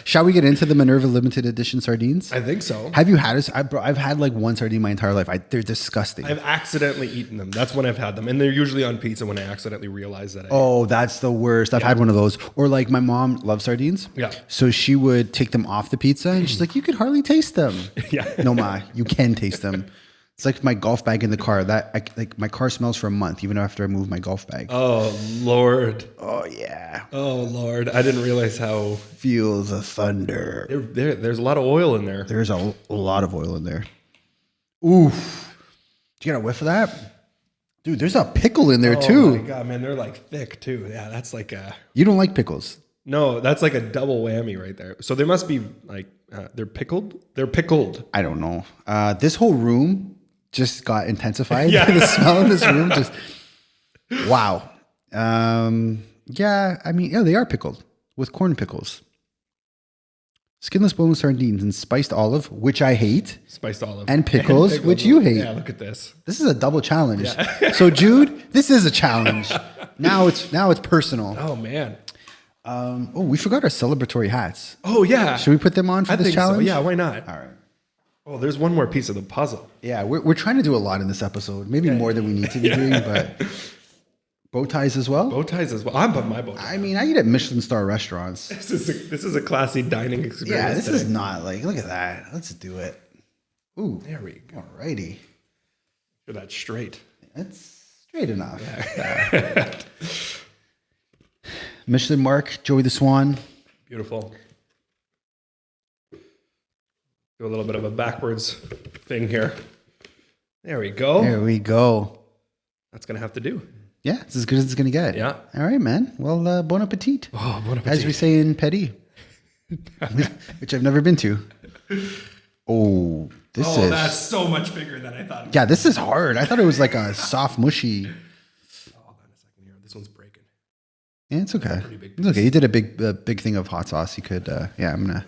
S2: Shall we get into the Minerva limited edition sardines?
S1: I think so.
S2: Have you had I've had like one sardine my entire life. They're disgusting.
S1: I've accidentally eaten them. That's when I've had them. And they're usually on pizza when I accidentally realize that
S2: Oh, that's the worst. I've had one of those. Or like my mom loves sardines.
S1: Yeah.
S2: So she would take them off the pizza and she's like, you could hardly taste them.
S1: Yeah.
S2: No, Ma, you can taste them. It's like my golf bag in the car. Like my car smells for a month, even after I move my golf bag.
S1: Oh, Lord.
S2: Oh, yeah.
S1: Oh, Lord. I didn't realize how...
S2: Feels a thunder.
S1: There's a lot of oil in there.
S2: There's a lot of oil in there. Oof. Did you get a whiff of that? Dude, there's a pickle in there too.
S1: Oh my God, man. They're like thick too. Yeah, that's like a...
S2: You don't like pickles?
S1: No, that's like a double whammy right there. So they must be like, they're pickled? They're pickled.
S2: I don't know. This whole room just got intensified.
S1: Yeah.
S2: The smell in this room just... Wow. Yeah, I mean, yeah, they are pickled with corn pickles. Skinless boneless sardines and spiced olive, which I hate.
S1: Spiced olive.
S2: And pickles, which you hate.
S1: Yeah, look at this.
S2: This is a double challenge. Yeah. So Jude, this is a challenge. Now it's personal.
S1: Oh, man.
S2: We forgot our celebratory hats.
S1: Oh, yeah.
S2: Should we put them on for this challenge?
S1: So. Yeah, why not?
S2: All right.
S1: Oh, there's one more piece of the puzzle.
S2: Yeah, we're trying to do a lot in this episode. Maybe more than we need to be doing, but bow ties as well?
S1: Bow ties as well. I'm putting my bow tie.
S2: I mean, I eat at Michelin star restaurants.
S1: This is a classy dining experience.
S2: Yeah, this is not like, look at that. Let's do it. Ooh.
S1: There we go.
S2: All righty.
S1: Sure, that's straight.
S2: That's straight enough. Yeah. Michelin mark, Joey the Swan.
S1: Beautiful. Do a little bit of a backwards thing here. There we go.
S2: There we go.
S1: That's going to have to do.
S2: Yeah, it's as good as it's going to get.
S1: Yeah.
S2: All right, man. Well, bon appetit.
S1: Oh, bon appetit.
S2: As we say in Petty, which I've never been to. Oh,
S1: that's so much bigger than I thought.
S2: Yeah, this is hard. I thought it was like a soft, mushy.
S1: Hold on a second here. This one's breaking.
S2: Yeah, it's okay. It's okay. You did a big thing of hot sauce. You could, I'm going to.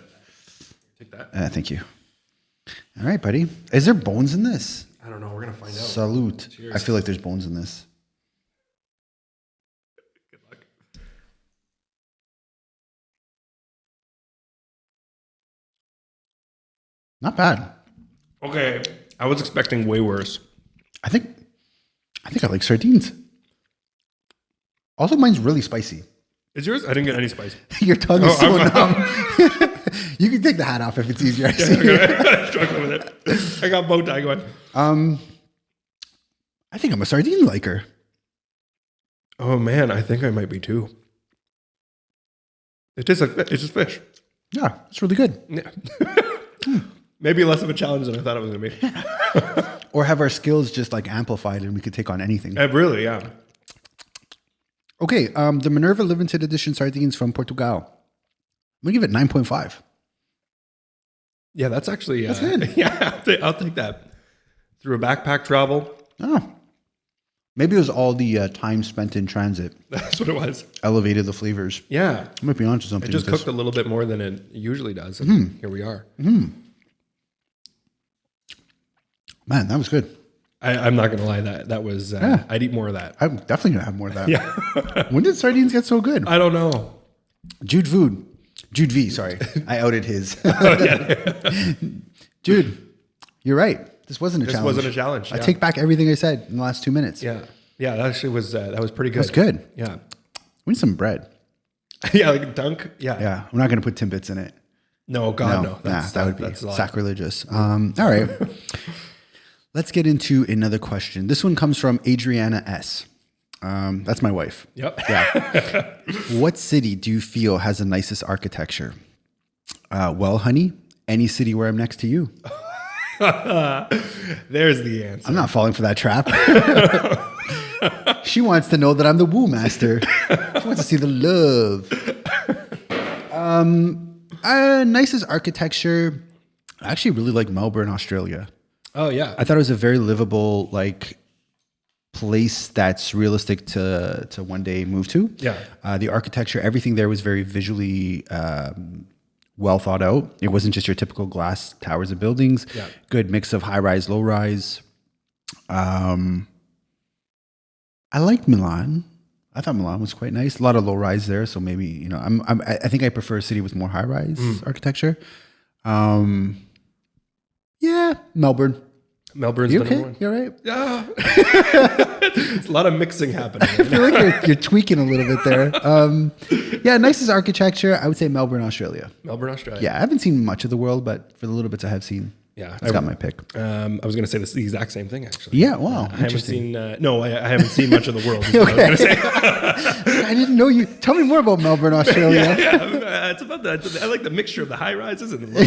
S1: Take that.
S2: Thank you. All right, buddy. Is there bones in this?
S1: I don't know. We're going to find out.
S2: Salute.
S1: Cheers.
S2: I feel like there's bones in this.
S1: Good luck.
S2: Not bad.
S1: Okay. I was expecting way worse.
S2: I think I like sardines. Also, mine's really spicy.
S1: Is yours? I didn't get any spice.
S2: Your tongue is so numb. You can take the hat off if it's easier. I
S1: struggle with it. I got bow tie going.
S2: I think I'm a sardine liker.
S1: Oh man, I think I might be too. It's just fish.
S2: Yeah, it's really good.
S1: Yeah. Maybe less of a challenge than I thought it was going to be.
S2: Or have our skills just like amplified and we could take on anything.
S1: Really, yeah.
S2: Okay, the Minerva limited edition sardines from Portugal. I'm going to give it 9.5.
S1: Yeah, that's actually...
S2: That's good.
S1: Yeah, I'll take that. Through a backpack travel.
S2: Oh. Maybe it was all the time spent in transit.
S1: That's what it was.
S2: Elevated the flavors.
S1: Yeah.
S2: I might be onto something.
S1: It just cooked a little bit more than it usually does. And here we are.
S2: Man, that was good.
S1: I'm not going to lie. That was... I'd eat more of that.
S2: I'm definitely going to have more of that.
S1: Yeah.
S2: When did sardines get so good?
S1: I don't know.
S2: Jude V, sorry. I outed his.
S1: Oh, yeah.
S2: Jude, You're right. This wasn't a
S1: This
S2: challenge.
S1: wasn't a challenge.
S2: I take back everything I said in the last 2 minutes.
S1: Yeah. Yeah, that actually was pretty good.
S2: That's good.
S1: Yeah.
S2: We need some bread.
S1: Yeah, like a dunk. Yeah.
S2: Yeah. I'm not going to put Timbits in it.
S1: No, God, no.
S2: That would be
S1: a lot.
S2: sacrilegious. All right. Let's get into another question. This one comes from Adriana S. That's my wife.
S1: Yep.
S2: Yeah. What city do you feel has the nicest architecture? Well, honey, any city where I'm next to you.
S1: There's the answer.
S2: I'm not falling for that trap. She wants to know that I'm the woo master. She wants to see the love. Nicest architecture. I actually really like Melbourne, Australia.
S1: Oh yeah.
S2: I thought it was a very livable place that's realistic to one day move to.
S1: Yeah.
S2: The architecture, everything there was very visually well thought out. It wasn't just your typical glass towers of buildings.
S1: Yeah.
S2: Good mix of high rise, low rise. I liked Milan. I thought Milan was quite nice. A lot of low rise there, so maybe I think I prefer a city with more high rise architecture. Yeah, Melbourne.
S1: Melbourne's
S2: You
S1: the
S2: okay?
S1: number one.
S2: You're right.
S1: Yeah. There's a lot of mixing happening.
S2: I feel like you're tweaking a little bit there. Yeah, nicest architecture. I would say Melbourne, Australia.
S1: Melbourne, Australia.
S2: Yeah, I haven't seen much of the world, but for the little bits I have seen,
S1: Yeah.
S2: it's got my pick.
S1: I was going to say the exact same thing, actually.
S2: Yeah, wow,
S1: I haven't
S2: interesting.
S1: seen, I haven't seen much of the world. Is what I was going to say.
S2: I didn't know you. Tell me more about Melbourne, Australia.
S1: Yeah, it's about that. I like the mixture of the high rises and the low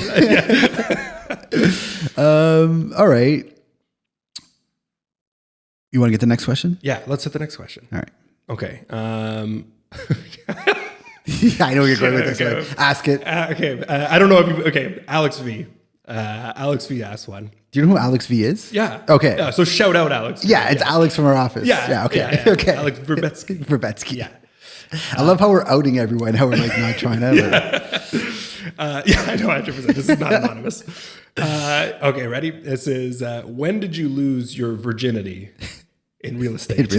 S1: rises.
S2: All right. You want to get the next question?
S1: Yeah, let's hit the next question.
S2: All right.
S1: Okay.
S2: I know you're going with this one. Ask it.
S1: Okay. I don't know if you. Okay. Alex V. Alex V asked one.
S2: Do you know who Alex V is?
S1: Yeah.
S2: Okay.
S1: Yeah, so shout out Alex V.
S2: Yeah, it's Alex from our office.
S1: Yeah.
S2: Yeah. Okay.
S1: Yeah.
S2: Okay.
S1: Alex Verbetsky.
S2: Verbetsky.
S1: Yeah.
S2: I love how we're outing everyone. How we're not trying to.
S1: Yeah, I know 100%. This is not anonymous. Okay, ready? This is when did you lose your virginity in real estate?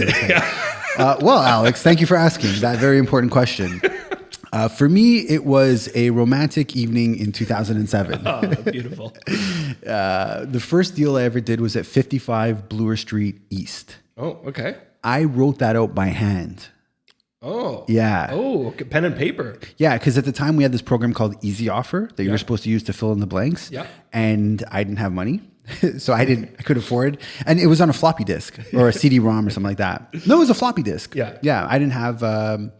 S2: Well, Alex, thank you for asking that very important question. For me, it was a romantic evening in 2007.
S1: Oh, beautiful.
S2: The first deal I ever did was at 55 Bloor Street East.
S1: Oh, okay.
S2: I wrote that out by hand.
S1: Oh.
S2: Yeah.
S1: Oh, okay. Pen and paper.
S2: Yeah, because at the time we had this program called Easy Offer that you were supposed to use to fill in the blanks.
S1: Yeah.
S2: And I didn't have money. So I couldn't afford. And it was on a floppy disk or a CD-ROM or something like that. No, it was a floppy disk.
S1: Yeah.
S2: Yeah. I didn't have a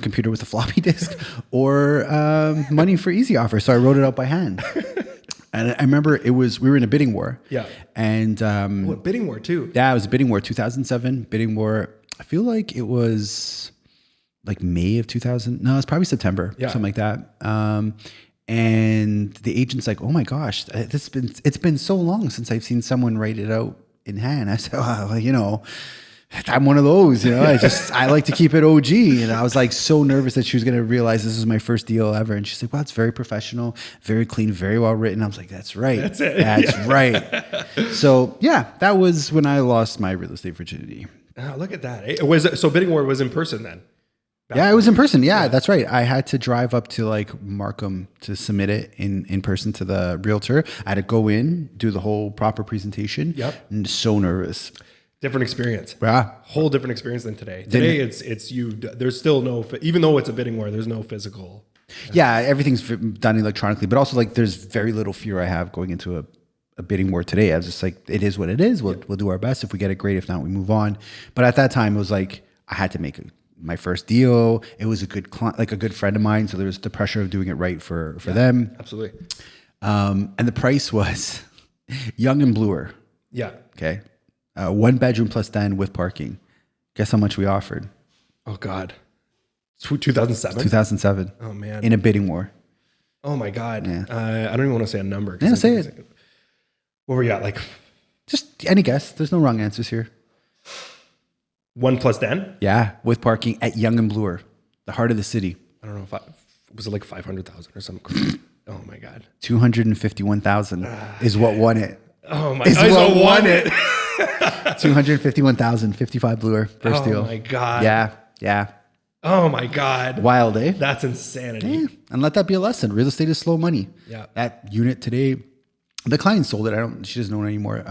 S2: computer with a floppy disk or money for Easy Offer. So I wrote it out by hand. And I remember we were in a bidding war.
S1: Yeah.
S2: And
S1: bidding war too.
S2: yeah, it was a bidding war, 2007 bidding war. I feel like it was like May of 2000. No, it's probably September, something like that. And the agent's like, "Oh my gosh, it's been so long since I've seen someone write it out in hand." I said, "Well, I'm one of those, I like to keep it OG." And I was like so nervous that she was going to realize this was my first deal ever. And she's like, "Well, it's very professional, very clean, very well written." I was like, "That's right.
S1: That's it.
S2: That's right." So yeah, that was when I lost my real estate virginity.
S1: Oh, look at that. So bidding war was in person then?
S2: Yeah, it was in person. Yeah, that's right. I had to drive up to Markham to submit it in person to the realtor. I had to go in, do the whole proper presentation.
S1: Yep.
S2: And so nervous.
S1: Different experience.
S2: Yeah.
S1: Whole different experience than today. Today it's you. There's still no, even though it's a bidding war, there's no physical.
S2: Yeah, everything's done electronically, but also there's very little fear I have going into a bidding war today. I was just like, it is what it is. We'll do our best. If we get it, great. If not, we move on. But at that time, it was like I had to make my first deal. It was a good client, a good friend of mine. So there was the pressure of doing it right for them.
S1: Absolutely.
S2: And the price was Young and Bloor.
S1: Yeah.
S2: Okay. 1 bedroom plus den with parking. Guess how much we offered?
S1: Oh God. 2007?
S2: 2007.
S1: Oh man.
S2: In a bidding war.
S1: Oh my God.
S2: Yeah.
S1: I don't even want to say a number.
S2: Yeah, say it.
S1: What were you at?
S2: Just any guess. There's no wrong answers here.
S1: 1 plus den?
S2: Yeah, with parking at Young and Bloor, the heart of the city.
S1: I don't know if was it 500,000 or something? Oh my God.
S2: 251,000 is what won it.
S1: Oh my!
S2: Is what won it. 251,000, 55 Bloor first deal.
S1: Oh my God.
S2: Yeah.
S1: Oh my God.
S2: Wild, eh?
S1: That's insanity.
S2: Yeah. And let that be a lesson. Real estate is slow money.
S1: Yeah.
S2: That unit today, The client sold it. She doesn't own it anymore.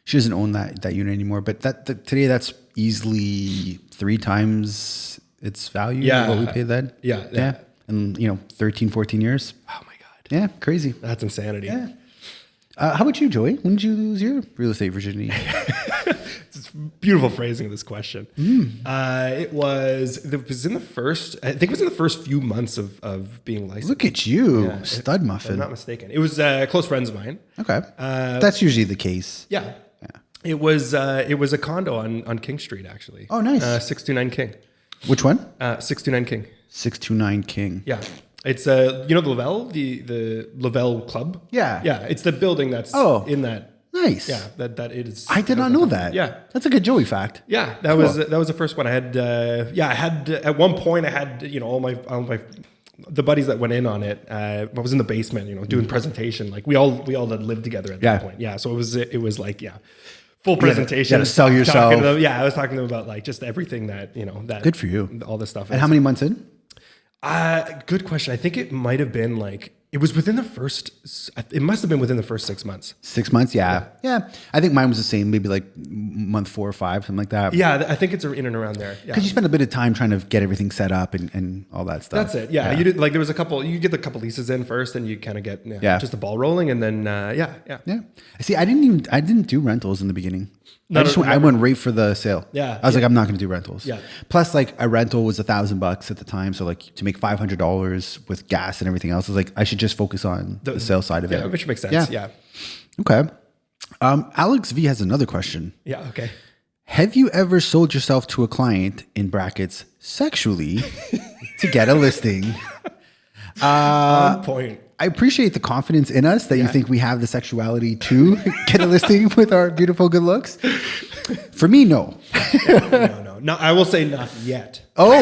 S2: She doesn't own that unit anymore. But today that's easily 3 times its value of what we paid then.
S1: Yeah.
S2: And 13, 14 years.
S1: Oh my God.
S2: Yeah, crazy.
S1: That's insanity.
S2: Yeah. How about you, Joey? When did you lose your real estate virginity?
S1: It's beautiful phrasing of this question. It was in the first, I think it was in the first few months of being licensed.
S2: Look at you, stud muffin.
S1: If I'm not mistaken. It was close friends of mine.
S2: Okay. That's usually the case.
S1: Yeah. It was a condo on King Street, actually.
S2: Oh, nice.
S1: 629 King.
S2: Which one?
S1: 629 King.
S2: 629 King.
S1: Yeah. It's the Lavelle, the Lavelle Club.
S2: Yeah.
S1: Yeah. It's the building that's in that.
S2: Nice.
S1: Yeah. That it is.
S2: I did not know that.
S1: Yeah.
S2: That's a good Joey fact.
S1: Yeah. That was the first one I had. I had at one point I had, all my the buddies that went in on it. I was in the basement, doing presentation. Like we all had lived together at that point. Yeah. So it was like, full presentation.
S2: You had to sell yourself.
S1: I was talking to them about like just everything that, that.
S2: Good for you.
S1: All this stuff.
S2: And how many months in?
S1: Good question. I think it might have been like, it was within it must have been within the first 6 months.
S2: 6 months? Yeah. I think mine was the same, maybe like month 4 or 5, something like that.
S1: Yeah, I think it's in and around there.
S2: Because you spend a bit of time trying to get everything set up and all that stuff.
S1: That's it. Yeah. You did, like there was you get the couple leases in first and you kind of get just the ball rolling and then, Yeah.
S2: See, I didn't do rentals in the beginning. I went right for the sale.
S1: Yeah.
S2: I was like, I'm not going to do rentals.
S1: Yeah.
S2: Plus, like a rental was $1,000 at the time. So like to make $500 with gas and everything else, I was like, I should just focus on the sales side of it.
S1: Yeah, which makes sense. Yeah.
S2: Okay. Alex V has another question.
S1: Yeah. Okay.
S2: Have you ever sold yourself to a client in brackets sexually to get a listing?
S1: On point.
S2: I appreciate the confidence in us that you think we have the sexuality to get a listing with our beautiful good looks. For me, no.
S1: No, I will say not yet.
S2: Oh,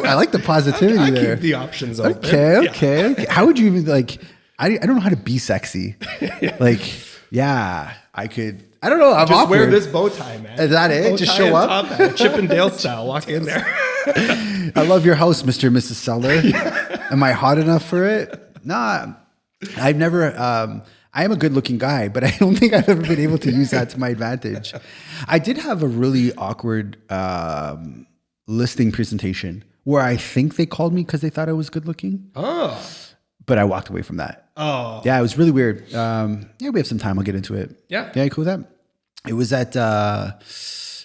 S2: I like the positivity
S1: I
S2: there.
S1: keep the options open.
S2: Okay. How would you even like, I don't know how to be sexy. I could, I don't know. I'm
S1: just
S2: awkward.
S1: wear this bow tie, man.
S2: Is that it? Just show up?
S1: Top hat, Chip and Dale style. Walk in there.
S2: I love your house, Mr. and Mrs. Seller. Am I hot enough for it? Nah, I've never, I am a good looking guy, but I don't think I've ever been able to use that to my advantage. I did have a really awkward listing presentation where I think they called me because they thought I was good looking.
S1: Oh.
S2: But I walked away from that.
S1: Oh.
S2: Yeah, it was really weird. We have some time. I'll get into it.
S1: Yeah.
S2: Yeah, cool with that. It was at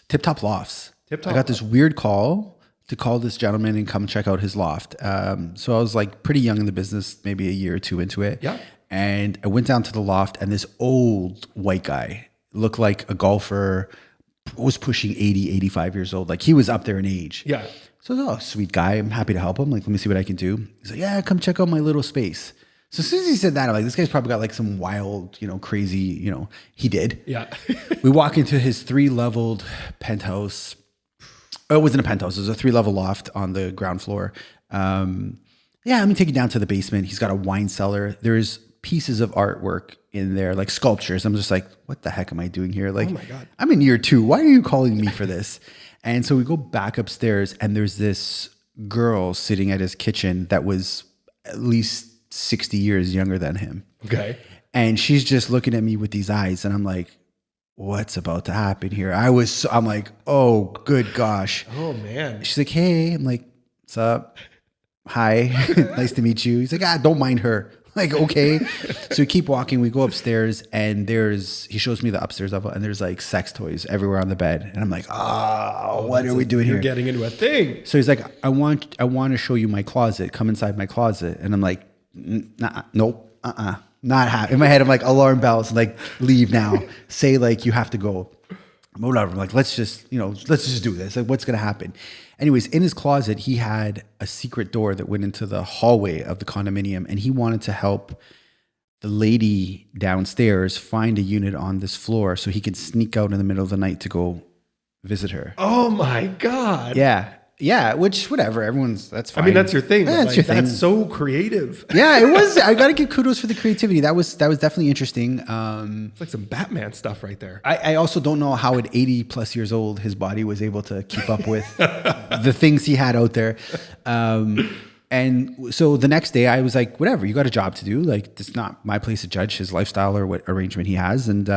S2: Tip Top Lofts. I got this weird call to call this gentleman and come check out his loft. So I was like pretty young in the business, maybe a year or two into it.
S1: Yeah.
S2: And I went down to the loft and this old white guy looked like a golfer, was pushing 80, 85 years old. Like he was up there in age.
S1: Yeah.
S2: So I was, sweet guy. I'm happy to help him. Like, let me see what I can do. He's like, yeah, come check out my little space. So as soon as he said that, I'm like, this guy's probably got like some wild, crazy, he did.
S1: Yeah.
S2: We walk into his 3-leveled penthouse. Oh, it wasn't a penthouse. It was a 3-level loft on the ground floor. Let me take you down to the basement. He's got a wine cellar. There's pieces of artwork in there, like sculptures. I'm just like, what the heck am I doing here? Like,
S1: oh my God.
S2: I'm in year 2. Why are you calling me for this? And so we go back upstairs and there's this girl sitting at his kitchen that was at least 60 years younger than him.
S1: Okay.
S2: And she's just looking at me with these eyes and I'm like, what's about to happen here? I'm like, oh, good gosh.
S1: Oh man.
S2: She's like, hey. I'm like, what's up? Hi. Nice to meet you. He's like, don't mind her. Like, okay. So we keep walking. We go upstairs and he shows me the upstairs level and there's like sex toys everywhere on the bed. And I'm like, what are we doing here?
S1: You're getting into a thing.
S2: So he's like, I want to show you my closet. Come inside my closet. And I'm like, nope. Not in my head. I'm like, alarm bells. Like, leave now. Say like, you have to go. Whatever. I'm like, let's just do this. Like, what's going to happen? Anyways, in his closet, he had a secret door that went into the hallway of the condominium, and he wanted to help the lady downstairs find a unit on this floor so he could sneak out in the middle of the night to go visit her.
S1: Oh my God.
S2: Yeah, which whatever, that's fine.
S1: I mean, that's your thing.
S2: Yeah, that's your thing.
S1: That's so creative.
S2: Yeah, it was. I got to give kudos for the creativity. That was definitely interesting.
S1: It's like some Batman stuff right there.
S2: I also don't know how at 80 plus years old, his body was able to keep up with the things he had out there. And so the next day I was like, whatever, you got a job to do. Like, it's not my place to judge his lifestyle or what arrangement he has. And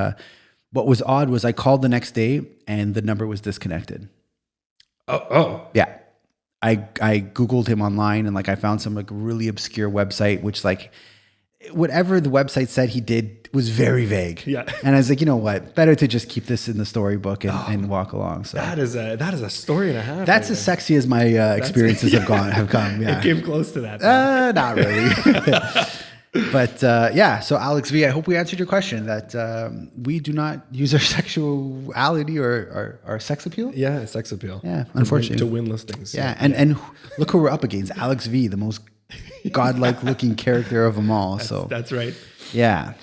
S2: what was odd was I called the next day and the number was disconnected.
S1: Oh.
S2: Yeah. I Googled him online and like I found some like really obscure website, which like whatever the website said he did was very vague.
S1: Yeah.
S2: And I was like, you know what? Better to just keep this in the storybook and walk along. So
S1: that is a story and a half.
S2: that's as sexy as my experiences have gone. Yeah.
S1: It came close to that.
S2: Not really. But so Alex V, I hope we answered your question that we do not use our sexuality or our sex appeal.
S1: Yeah, sex appeal.
S2: Yeah, unfortunately.
S1: To win listings.
S2: Yeah, and look who we're up against. Alex V, the most godlike looking character of them all.
S1: That's right.
S2: Yeah.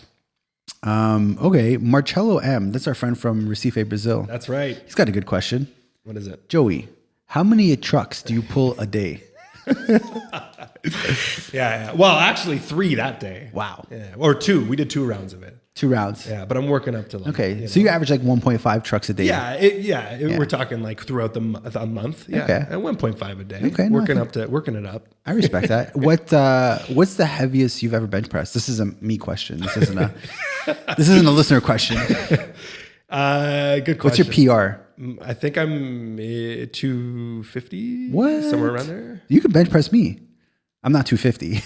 S2: Okay, Marcelo M. That's our friend from Recife, Brazil.
S1: That's right.
S2: He's got a good question.
S1: What is it?
S2: Joey, how many trucks do you pull a day?
S1: Yeah. Well, actually 3 that day.
S2: Wow.
S1: Yeah. Or 2. We did 2 rounds of it.
S2: 2 rounds.
S1: Yeah, but I'm working up to like.
S2: Okay, so you average like 1.5 trucks a day.
S1: Yeah. We're talking like throughout a month. Yeah.
S2: Okay.
S1: At 1.5 a day.
S2: Okay,
S1: Working it up.
S2: I respect that. What's the heaviest you've ever bench pressed? This is a me question. This isn't a listener question.
S1: Good question.
S2: What's your PR?
S1: I think I'm 250.
S2: What?
S1: Somewhere around there.
S2: You could bench press me. I'm not 250.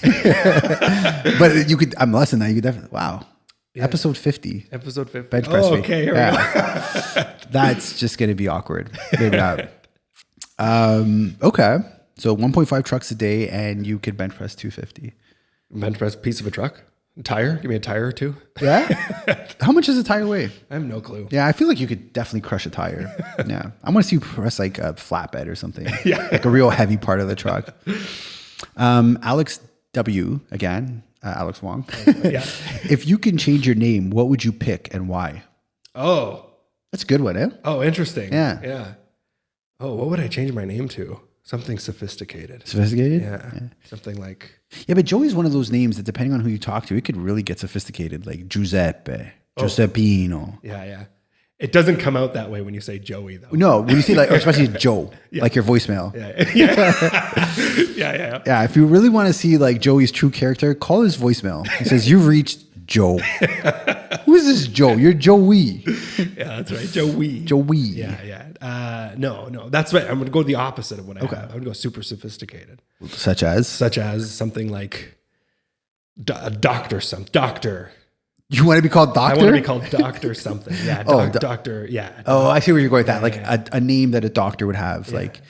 S2: But you could, I'm less than that. You could definitely, wow. Yeah. Episode 50.
S1: Episode 50.
S2: Bench press me.
S1: Okay, here we go.
S2: That's just going to be awkward. Maybe not. Okay. So 1.5 trucks a day and you could bench press 250.
S1: Bench press piece of a truck? Tire? Give me a tire or 2.
S2: Yeah? How much does a tire weigh?
S1: I have no clue.
S2: Yeah, I feel like you could definitely crush a tire. Yeah. I want to see you press like a flatbed or something.
S1: Yeah.
S2: Like a real heavy part of the truck. Alex W. again. Alex Wong.
S1: Yeah.
S2: If you can change your name, what would you pick and why?
S1: Oh.
S2: That's a good one, eh?
S1: Oh, interesting.
S2: Yeah.
S1: Oh, what would I change my name to? Something sophisticated.
S2: Sophisticated?
S1: Yeah. Something like...
S2: Yeah, but Joey's one of those names that depending on who you talk to, it could really get sophisticated, like Giuseppe, Giuseppino.
S1: Yeah. It doesn't come out that way when you say Joey, though.
S2: No, when you say like, or especially Joe, like your voicemail.
S1: Yeah.
S2: Yeah, if you really want to see like Joey's true character, call his voicemail. He says, "You've reached Joe." Who is this Joe? You're Joey.
S1: Yeah, that's right. Joey. Yeah. No. That's right. I'm going to go the opposite of what I have. I'm going to go super sophisticated.
S2: Such as
S1: something like doctor.
S2: You want to be called Doctor?
S1: I want to be called Doctor something. Yeah. Doctor. Yeah.
S2: Oh, I see where you're going with that. Like a name that a doctor would have. Yeah. Like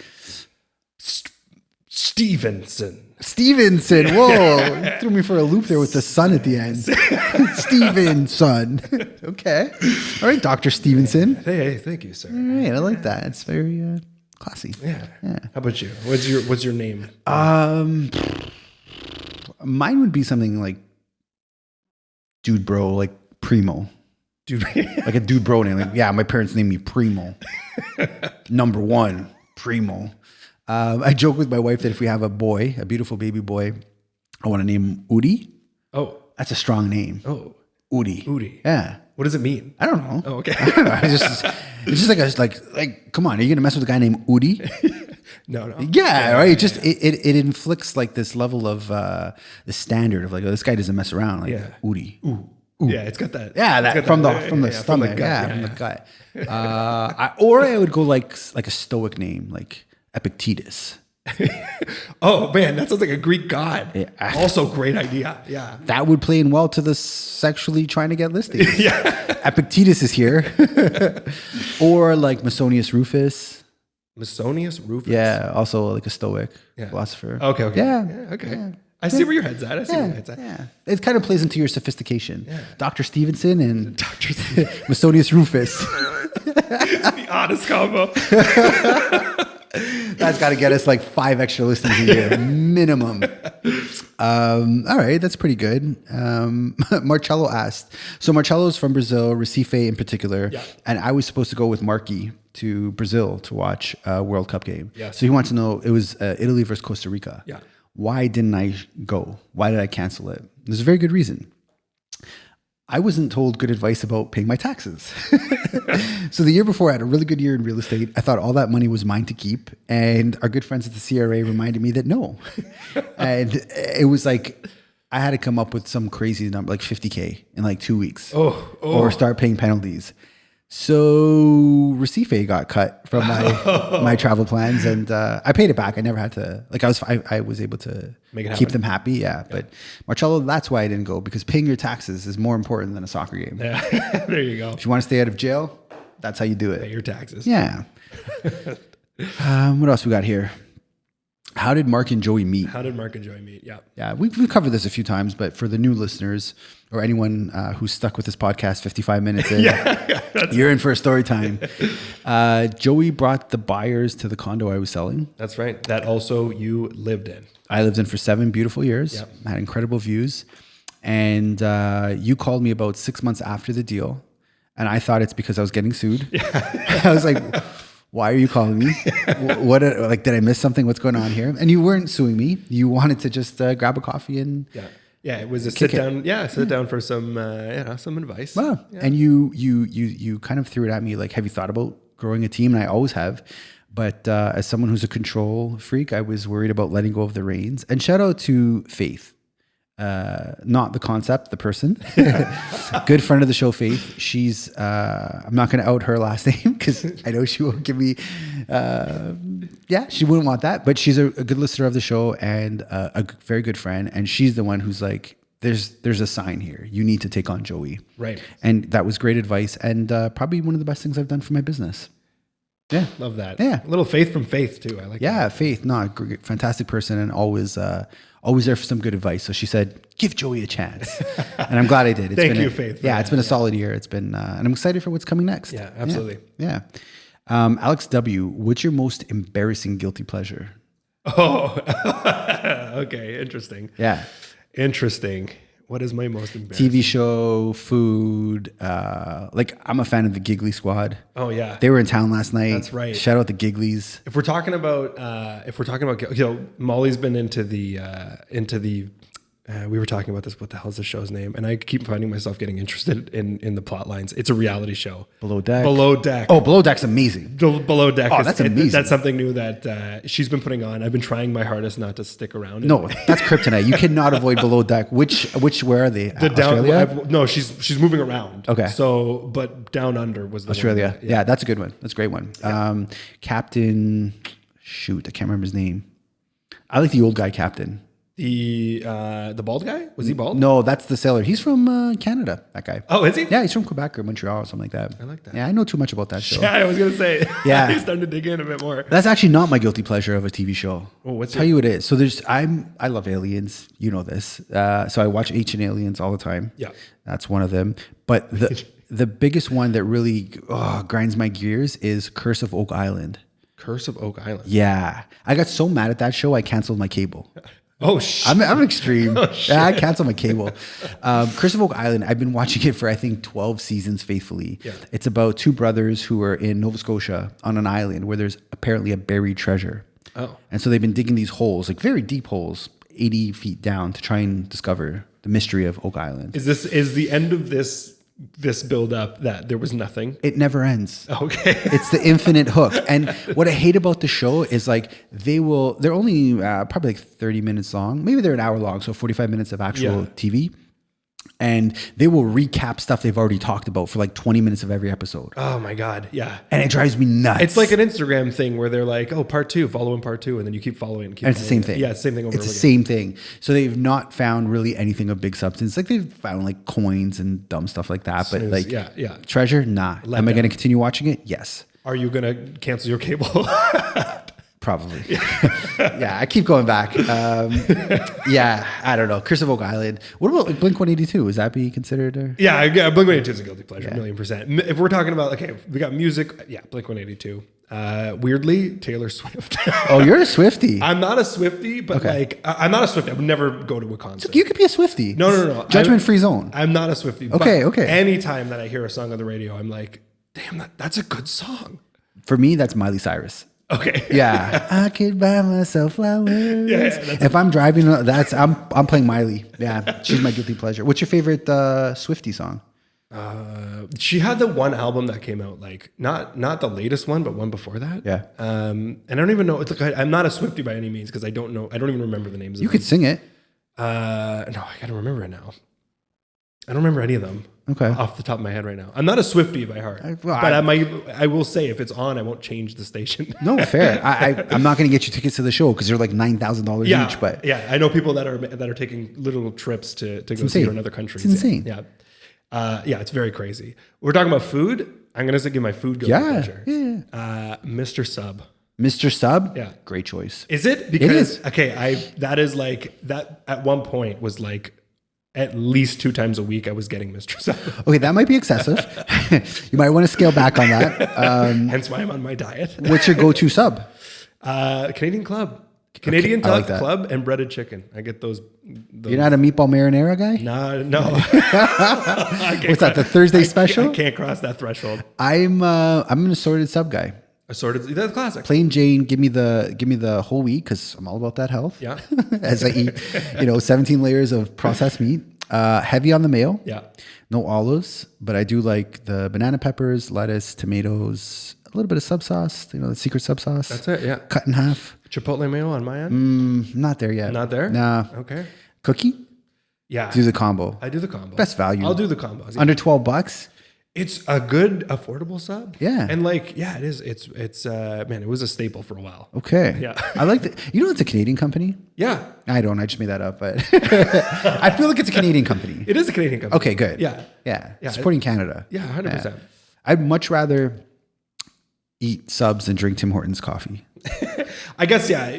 S1: Stevenson.
S2: Whoa. You threw me for a loop there with the son at the end. Stevenson. Okay. All right, Dr. Stevenson.
S1: Hey, thank you, sir.
S2: All right, I like that. It's very classy.
S1: Yeah. How about you? What's your name?
S2: Mine would be something like dude bro, like Primo.
S1: Dude.
S2: Like a dude bro name. Like, yeah, my parents named me Primo. Number 1, Primo. I joke with my wife that if we have a boy, a beautiful baby boy, I want to name him Udi.
S1: Oh.
S2: That's a strong name.
S1: Oh.
S2: Udi.
S1: Yeah. What does it mean?
S2: I don't know.
S1: Oh, okay.
S2: I don't know. It's just like come on, are you gonna mess with a guy named Udi?
S1: No.
S2: Yeah, right. It inflicts like this level of the standard of like, oh, this guy doesn't mess around. Like Udi.
S1: Ooh. Yeah, it's got that.
S2: Yeah, that from the stomach. From the gut. Or I would go like a stoic name, like Epictetus.
S1: Oh man, that sounds like a Greek god. Yeah. Also, great idea. Yeah,
S2: that would play in well to the sexually trying to get listings.
S1: Yeah,
S2: Epictetus is here. Or like Musonius Rufus. Yeah, also like a stoic philosopher.
S1: Okay.
S2: Yeah.
S1: Okay. Yeah. I see where your head's at.
S2: Yeah. It kind of plays into your sophistication. Yeah. Dr. Stevenson and
S1: Dr.
S2: Musonius Rufus.
S1: The oddest combo.
S2: That's got to get us like 5 extra listings a year minimum. All right, that's pretty good. Marcello asked. So Marcello's from Brazil, Recife in particular, and I was supposed to go with Marky to Brazil to watch a World Cup game.
S1: Yes.
S2: So he wants to know, it was Italy versus Costa Rica.
S1: Yeah.
S2: Why didn't I go? Why did I cancel it? There's a very good reason. I wasn't told good advice about paying my taxes. So the year before, I had a really good year in real estate. I thought all that money was mine to keep. And our good friends at the CRA reminded me that no. And it was like, I had to come up with some crazy number, like 50K in like 2 weeks. Or start paying penalties. So Recife got cut from my travel plans, and I paid it back. I never had to, like, I was able to keep them happy. Yeah. But Marcello, that's why I didn't go, because paying your taxes is more important than a soccer game.
S1: Yeah. There you go.
S2: If you want to stay out of jail, that's how you do it.
S1: Pay your taxes.
S2: Yeah. What else we got here? How did Mark and Joey meet? Yeah. Yeah. We've covered this a few times, but for the new listeners or anyone who's stuck with this podcast 55 minutes in, you're in for a story time. Joey brought the buyers to the condo I was selling.
S1: That's right. That also you lived in.
S2: I lived in for 7 beautiful years. Yep. I had incredible views. And you called me about 6 months after the deal. And I thought it's because I was getting sued. Yeah. I was like, why are you calling me? Did I miss something? What's going on here? And you weren't suing me. You wanted to just grab a coffee and
S1: it was a sit down. Yeah, sit down for some some advice.
S2: Wow. Yeah. And you kind of threw it at me like, have you thought about growing a team? And I always have. But as someone who's a control freak, I was worried about letting go of the reins. And shout out to Faith. Not the concept, the person. Good friend of the show, Faith. She's I'm not going to out her last name because I know she won't give me she wouldn't want that, but she's a good listener of the show and a very good friend, and she's the one who's like, there's a sign here, you need to take on Joey.
S1: Right.
S2: And that was great advice, and probably one of the best things I've done for my business. Yeah.
S1: Love that.
S2: Yeah.
S1: A little Faith from Faith too. I like that.
S2: Yeah, Faith, no, fantastic person, and always there for some good advice. So she said, give Joey a chance. And I'm glad I did.
S1: Thank you, Faith.
S2: Yeah, it's been a solid year. It's been, and I'm excited for what's coming next.
S1: Yeah, absolutely.
S2: Yeah. Alex W., what's your most embarrassing guilty pleasure?
S1: Oh, okay. Interesting.
S2: Yeah.
S1: Interesting. What is my most embarrassing?
S2: TV show, food. I'm a fan of the Giggly Squad.
S1: Oh yeah,
S2: they were in town last night.
S1: That's right.
S2: Shout out the Gigglies.
S1: If we're talking about, Molly's been into the. We were talking about this. What the hell's the show's name? And I keep finding myself getting interested in the plot lines. It's a reality show.
S2: Below Deck.
S1: Oh,
S2: Below Deck's amazing.
S1: Below Deck.
S2: Oh, that's amazing.
S1: That's something new that she's been putting on. I've been trying my hardest not to stick around.
S2: No, that's kryptonite. You cannot avoid Below Deck. Where are they? Australia?
S1: No, she's moving around.
S2: Okay.
S1: So, but Down Under was the
S2: Australia.
S1: one.
S2: Yeah, that's a good one. That's a great one. Yeah. Captain, I can't remember his name. I like the old guy captain.
S1: The bald guy? Was he bald?
S2: No, that's the sailor. He's from Canada, that guy.
S1: Oh, is he?
S2: Yeah, he's from Quebec or Montreal or something like that.
S1: I like that.
S2: Yeah, I know too much about that show.
S1: Yeah, I was going to say.
S2: Yeah.
S1: He's starting to dig in a bit more.
S2: That's actually not my guilty pleasure of a TV show.
S1: Oh, what's it?
S2: Tell you what it is. So I love aliens. You know this. So I watch Ancient Aliens all the time.
S1: Yeah.
S2: That's one of them. But the biggest one that really grinds my gears is Curse of Oak Island.
S1: Curse of Oak Island.
S2: Yeah. I got so mad at that show, I canceled my cable.
S1: Oh, shit.
S2: I'm extreme. I canceled my cable. Curse of Oak Island, I've been watching it for, I think, 12 seasons faithfully. Yeah. It's about 2 brothers who are in Nova Scotia on an island where there's apparently a buried treasure. Oh. And so they've been digging these holes, like very deep holes, 80 feet down, to try and discover the mystery of Oak Island.
S1: Is the end of this build up that there was nothing?
S2: It never ends.
S1: Okay.
S2: It's the infinite hook. And what I hate about the show is like they're only probably like 30 minutes long. Maybe they're an hour long. So 45 minutes of actual TV. And they will recap stuff they've already talked about for like 20 minutes of every episode.
S1: Oh my God. Yeah.
S2: And it drives me nuts.
S1: It's like an Instagram thing where they're like, oh, part 2, following part 2. And then you keep following and
S2: it's the same thing.
S1: Yeah, it's the same thing over
S2: It's
S1: and
S2: the same thing. So they've not found really anything of big substance. Like they've found like coins and dumb stuff like that. But like treasure, nah. Am I going to continue watching it? Yes.
S1: Are you going to cancel your cable?
S2: Probably. Yeah, I keep going back. I don't know. Curse of Oak Island. What about like Blink-182? Is that be considered?
S1: Yeah, Blink-182 is a guilty pleasure, 1,000,000%. If we're talking about, okay, we got music, Blink-182. Weirdly, Taylor Swift.
S2: Oh, you're a Swiftie.
S1: I'm not a Swiftie, but I'm not a Swiftie. I would never go to a concert.
S2: So you could be a Swiftie.
S1: No.
S2: Judgment-free zone.
S1: I'm not a Swiftie.
S2: Okay.
S1: Anytime that I hear a song on the radio, I'm like, damn, that's a good song.
S2: For me, that's Miley Cyrus.
S1: Okay.
S2: Yeah. I could buy myself flowers.
S1: Yeah,
S2: if I'm driving, I'm playing Miley. Yeah. She's my guilty pleasure. What's your favorite Swiftie song?
S1: She had the one album that came out, like not the latest one, but one before that.
S2: Yeah.
S1: And I don't even know. It's like I'm not a Swiftie by any means because I don't know. I don't even remember the names.
S2: You could sing it.
S1: No, I gotta remember it now. I don't remember any of them.
S2: Okay.
S1: Off the top of my head right now. I'm not a Swiftie by heart. I will say if it's on, I won't change the station.
S2: No, fair. I'm not going to get you tickets to the show because they're like $9,000 each. But
S1: yeah, I know people that are taking little trips to go see her in other countries.
S2: It's insane.
S1: Yeah. Yeah, it's very crazy. We're talking about food. I'm going to give my food guilty pleasure.
S2: Yeah.
S1: Mr. Sub.
S2: Mr. Sub?
S1: Yeah.
S2: Great choice.
S1: Is it? Because, that is like, that at one point was like, at least 2 times a week I was getting Mr. Sub.
S2: Okay, that might be excessive. You might want to scale back on that.
S1: Hence why I'm on my diet.
S2: What's your go-to sub?
S1: Canadian Club. Canadian Club and breaded chicken. I get those.
S2: You're not a meatball marinara guy?
S1: No.
S2: What's that, the Thursday special?
S1: I can't cross that threshold.
S2: I'm an assorted sub guy.
S1: Assorted, that's classic.
S2: Plain Jane, give me the whole wheat because I'm all about that health.
S1: Yeah.
S2: As I eat, 17 layers of processed meat. Heavy on the mayo.
S1: Yeah.
S2: No olives, but I do like the banana peppers, lettuce, tomatoes, a little bit of sub sauce. The secret sub sauce.
S1: That's it. Yeah.
S2: Cut in half.
S1: Chipotle mayo on my end.
S2: Not there yet.
S1: Not there.
S2: Nah.
S1: Okay.
S2: Cookie.
S1: Yeah.
S2: Do the combo.
S1: I do the combo.
S2: Best value.
S1: I'll do the combos.
S2: Under $12.
S1: It's a good, affordable sub.
S2: Yeah.
S1: And it is. It's man, it was a staple for a while.
S2: Okay.
S1: Yeah.
S2: I like that. It's a Canadian company?
S1: Yeah.
S2: I just made that up, but I feel like it's a Canadian company.
S1: It is a Canadian company.
S2: Okay, good.
S1: Yeah.
S2: Supporting Canada.
S1: Yeah, 100%.
S2: I'd much rather eat subs than drink Tim Hortons coffee.
S1: I guess, yeah.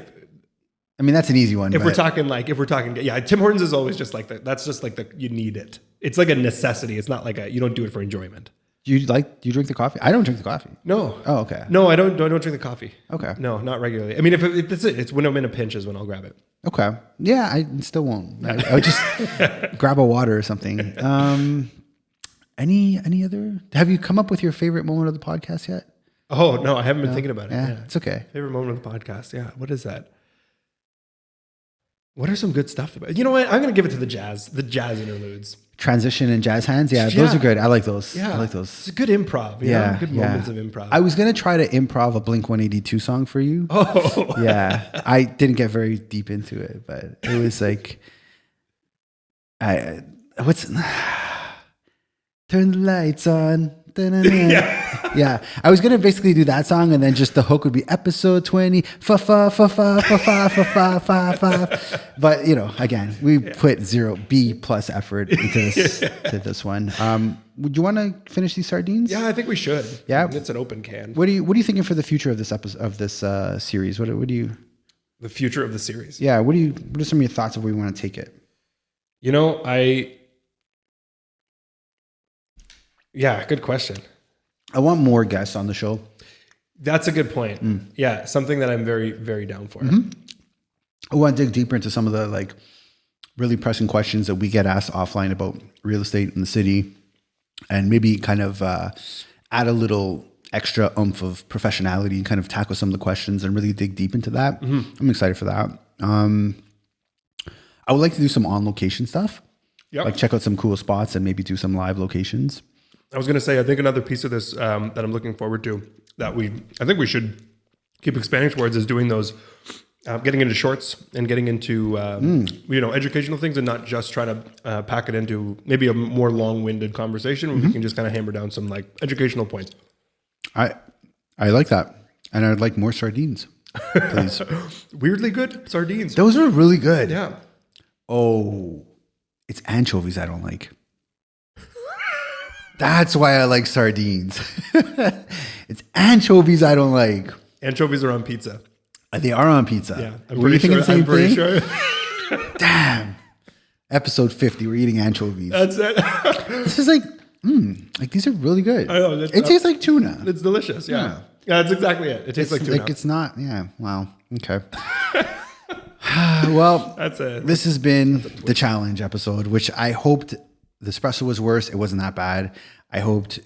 S2: I mean, that's an easy one.
S1: If we're talking, yeah, Tim Hortons is always just like that. That's just like you need it. It's like a necessity. It's not like you don't do it for enjoyment.
S2: Do you drink the coffee? I don't drink the coffee.
S1: No.
S2: Oh, okay.
S1: No, I don't drink the coffee.
S2: Okay.
S1: No, not regularly. I mean, if it's when I'm in a pinch is when I'll grab it.
S2: Okay. Yeah, I still won't. I would just grab a water or something. Any other? Have you come up with your favorite moment of the podcast yet?
S1: Oh no, I haven't been thinking about it.
S2: Yeah, it's okay.
S1: Favorite moment of the podcast. Yeah. What is that? What are some good stuff about? You know what? I'm going to give it to the jazz interludes.
S2: Transition and jazz hands. Yeah, those are good. I like those.
S1: Yeah.
S2: I like those.
S1: It's a good improv. Good moments of improv.
S2: I was going to try to improv a Blink-182 song for you.
S1: Oh.
S2: Yeah. I didn't get very deep into it, but it was like, turn the lights on. Yeah. I was gonna basically do that song, and then just the hook would be episode 20. Fa fa fa fa fa fa fa fa fa fa. But again, we put 0 B+ effort into this one. Would you want to finish these sardines?
S1: Yeah, I think we should.
S2: Yeah,
S1: it's an open can.
S2: What are you thinking for the future of this episode of this series? What do you?
S1: The future of the series.
S2: Yeah. What are some of your thoughts of where we want to take it?
S1: Yeah, good question.
S2: I want more guests on the show.
S1: That's a good point. Yeah, something that I'm very, very down for.
S2: Mm-hmm. I want to dig deeper into some of the really pressing questions that we get asked offline about real estate in the city, and maybe kind of add a little extra oomph of professionality and kind of tackle some of the questions and really dig deep into that. Mm-hmm. I'm excited for that. I would like to do some on-location stuff. Yep. Like check out some cool spots and maybe do some live locations.
S1: I was going to say, I think another piece of this that I'm looking forward to that I think we should keep expanding towards is doing those, getting into shorts and getting into, educational things and not just trying to pack it into maybe a more long-winded conversation where we can just kind of hammer down some educational points.
S2: I like that. And I'd like more sardines, please.
S1: Weirdly good sardines.
S2: Those are really good.
S1: Yeah.
S2: Oh, it's anchovies I don't like. That's why I like sardines. It's anchovies I don't like.
S1: Anchovies are on pizza.
S2: They are on pizza.
S1: Yeah.
S2: Were you thinking the same thing?
S1: Sure.
S2: Damn. Episode 50, we're eating anchovies.
S1: That's it.
S2: This is these are really good.
S1: I know.
S2: It tastes like tuna.
S1: It's delicious. Yeah. Yeah, that's exactly it. It tastes like tuna.
S2: It's not, yeah. Wow. Okay. Well,
S1: that's it.
S2: This has been the challenge episode, which I hoped the espresso was worse. It wasn't that bad. I hoped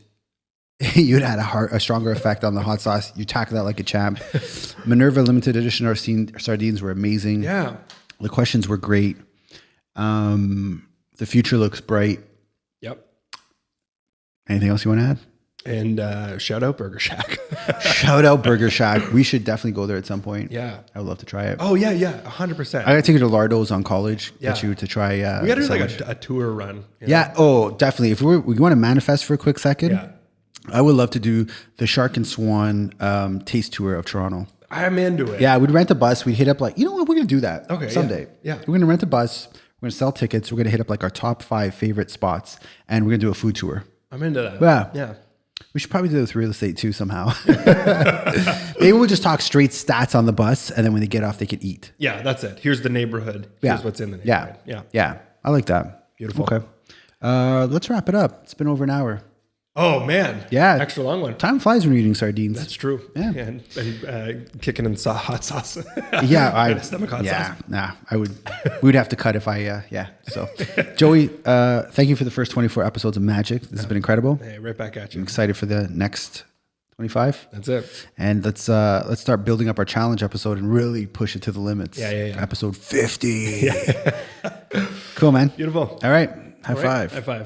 S2: you'd had a stronger effect on the hot sauce. You tackled that like a champ. Minerva limited edition sardines were amazing.
S1: Yeah.
S2: The questions were great. The future looks bright.
S1: Yep.
S2: Anything else you want to add?
S1: And shout out Burger Shack.
S2: Shout out Burger Shack. We should definitely go there at some point.
S1: Yeah.
S2: I would love to try it.
S1: Oh, yeah, 100%.
S2: I got to take you to Lardo's on College.
S1: Yeah.
S2: Get you to try.
S1: We got to do like a tour run.
S2: Yeah. Oh, definitely. If we want to manifest for a quick second,
S1: Yeah.
S2: I would love to do the Shark and Swan taste tour of Toronto.
S1: I'm into it.
S2: Yeah, we'd rent a bus. We'd hit up like, you know what? We're going to do that someday.
S1: Yeah.
S2: We're going to rent a bus. We're going to sell tickets. We're going to hit up like our top 5 favorite spots. And we're going to do a food tour.
S1: I'm into that.
S2: Yeah.
S1: Yeah.
S2: We should probably do it with real estate too somehow. Maybe we'll just talk straight stats on the bus. And then when they get off, they could eat.
S1: Yeah, that's it. Here's the neighborhood. Here's what's in the neighborhood.
S2: Yeah. I like that.
S1: Beautiful.
S2: Okay. Let's wrap it up. It's been over an hour.
S1: Oh, man.
S2: Yeah.
S1: Extra long one.
S2: Time flies when you're eating sardines.
S1: That's true.
S2: Yeah.
S1: And kicking in hot sauce.
S2: Yeah.
S1: Stomach hot sauce.
S2: Nah, we'd have to cut if So Joey, thank you for the first 24 episodes of Magic. This has been incredible.
S1: Hey, right back at you.
S2: I'm excited for the next 25.
S1: That's it.
S2: And let's start building up our challenge episode and really push it to the limits.
S1: Yeah.
S2: Episode 50. Cool, man.
S1: Beautiful.
S2: All right. High five.
S1: High five.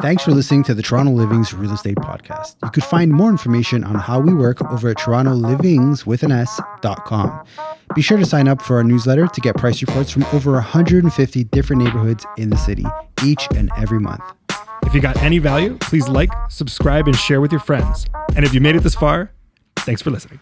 S2: Thanks for listening to the Toronto Livings Real Estate Podcast. You could find more information on how we work over at torontolivingswithans.com. Be sure to sign up for our newsletter to get price reports from over 150 different neighborhoods in the city each and every month.
S1: If you got any value, please like, subscribe, and share with your friends. And if you made it this far, thanks for listening.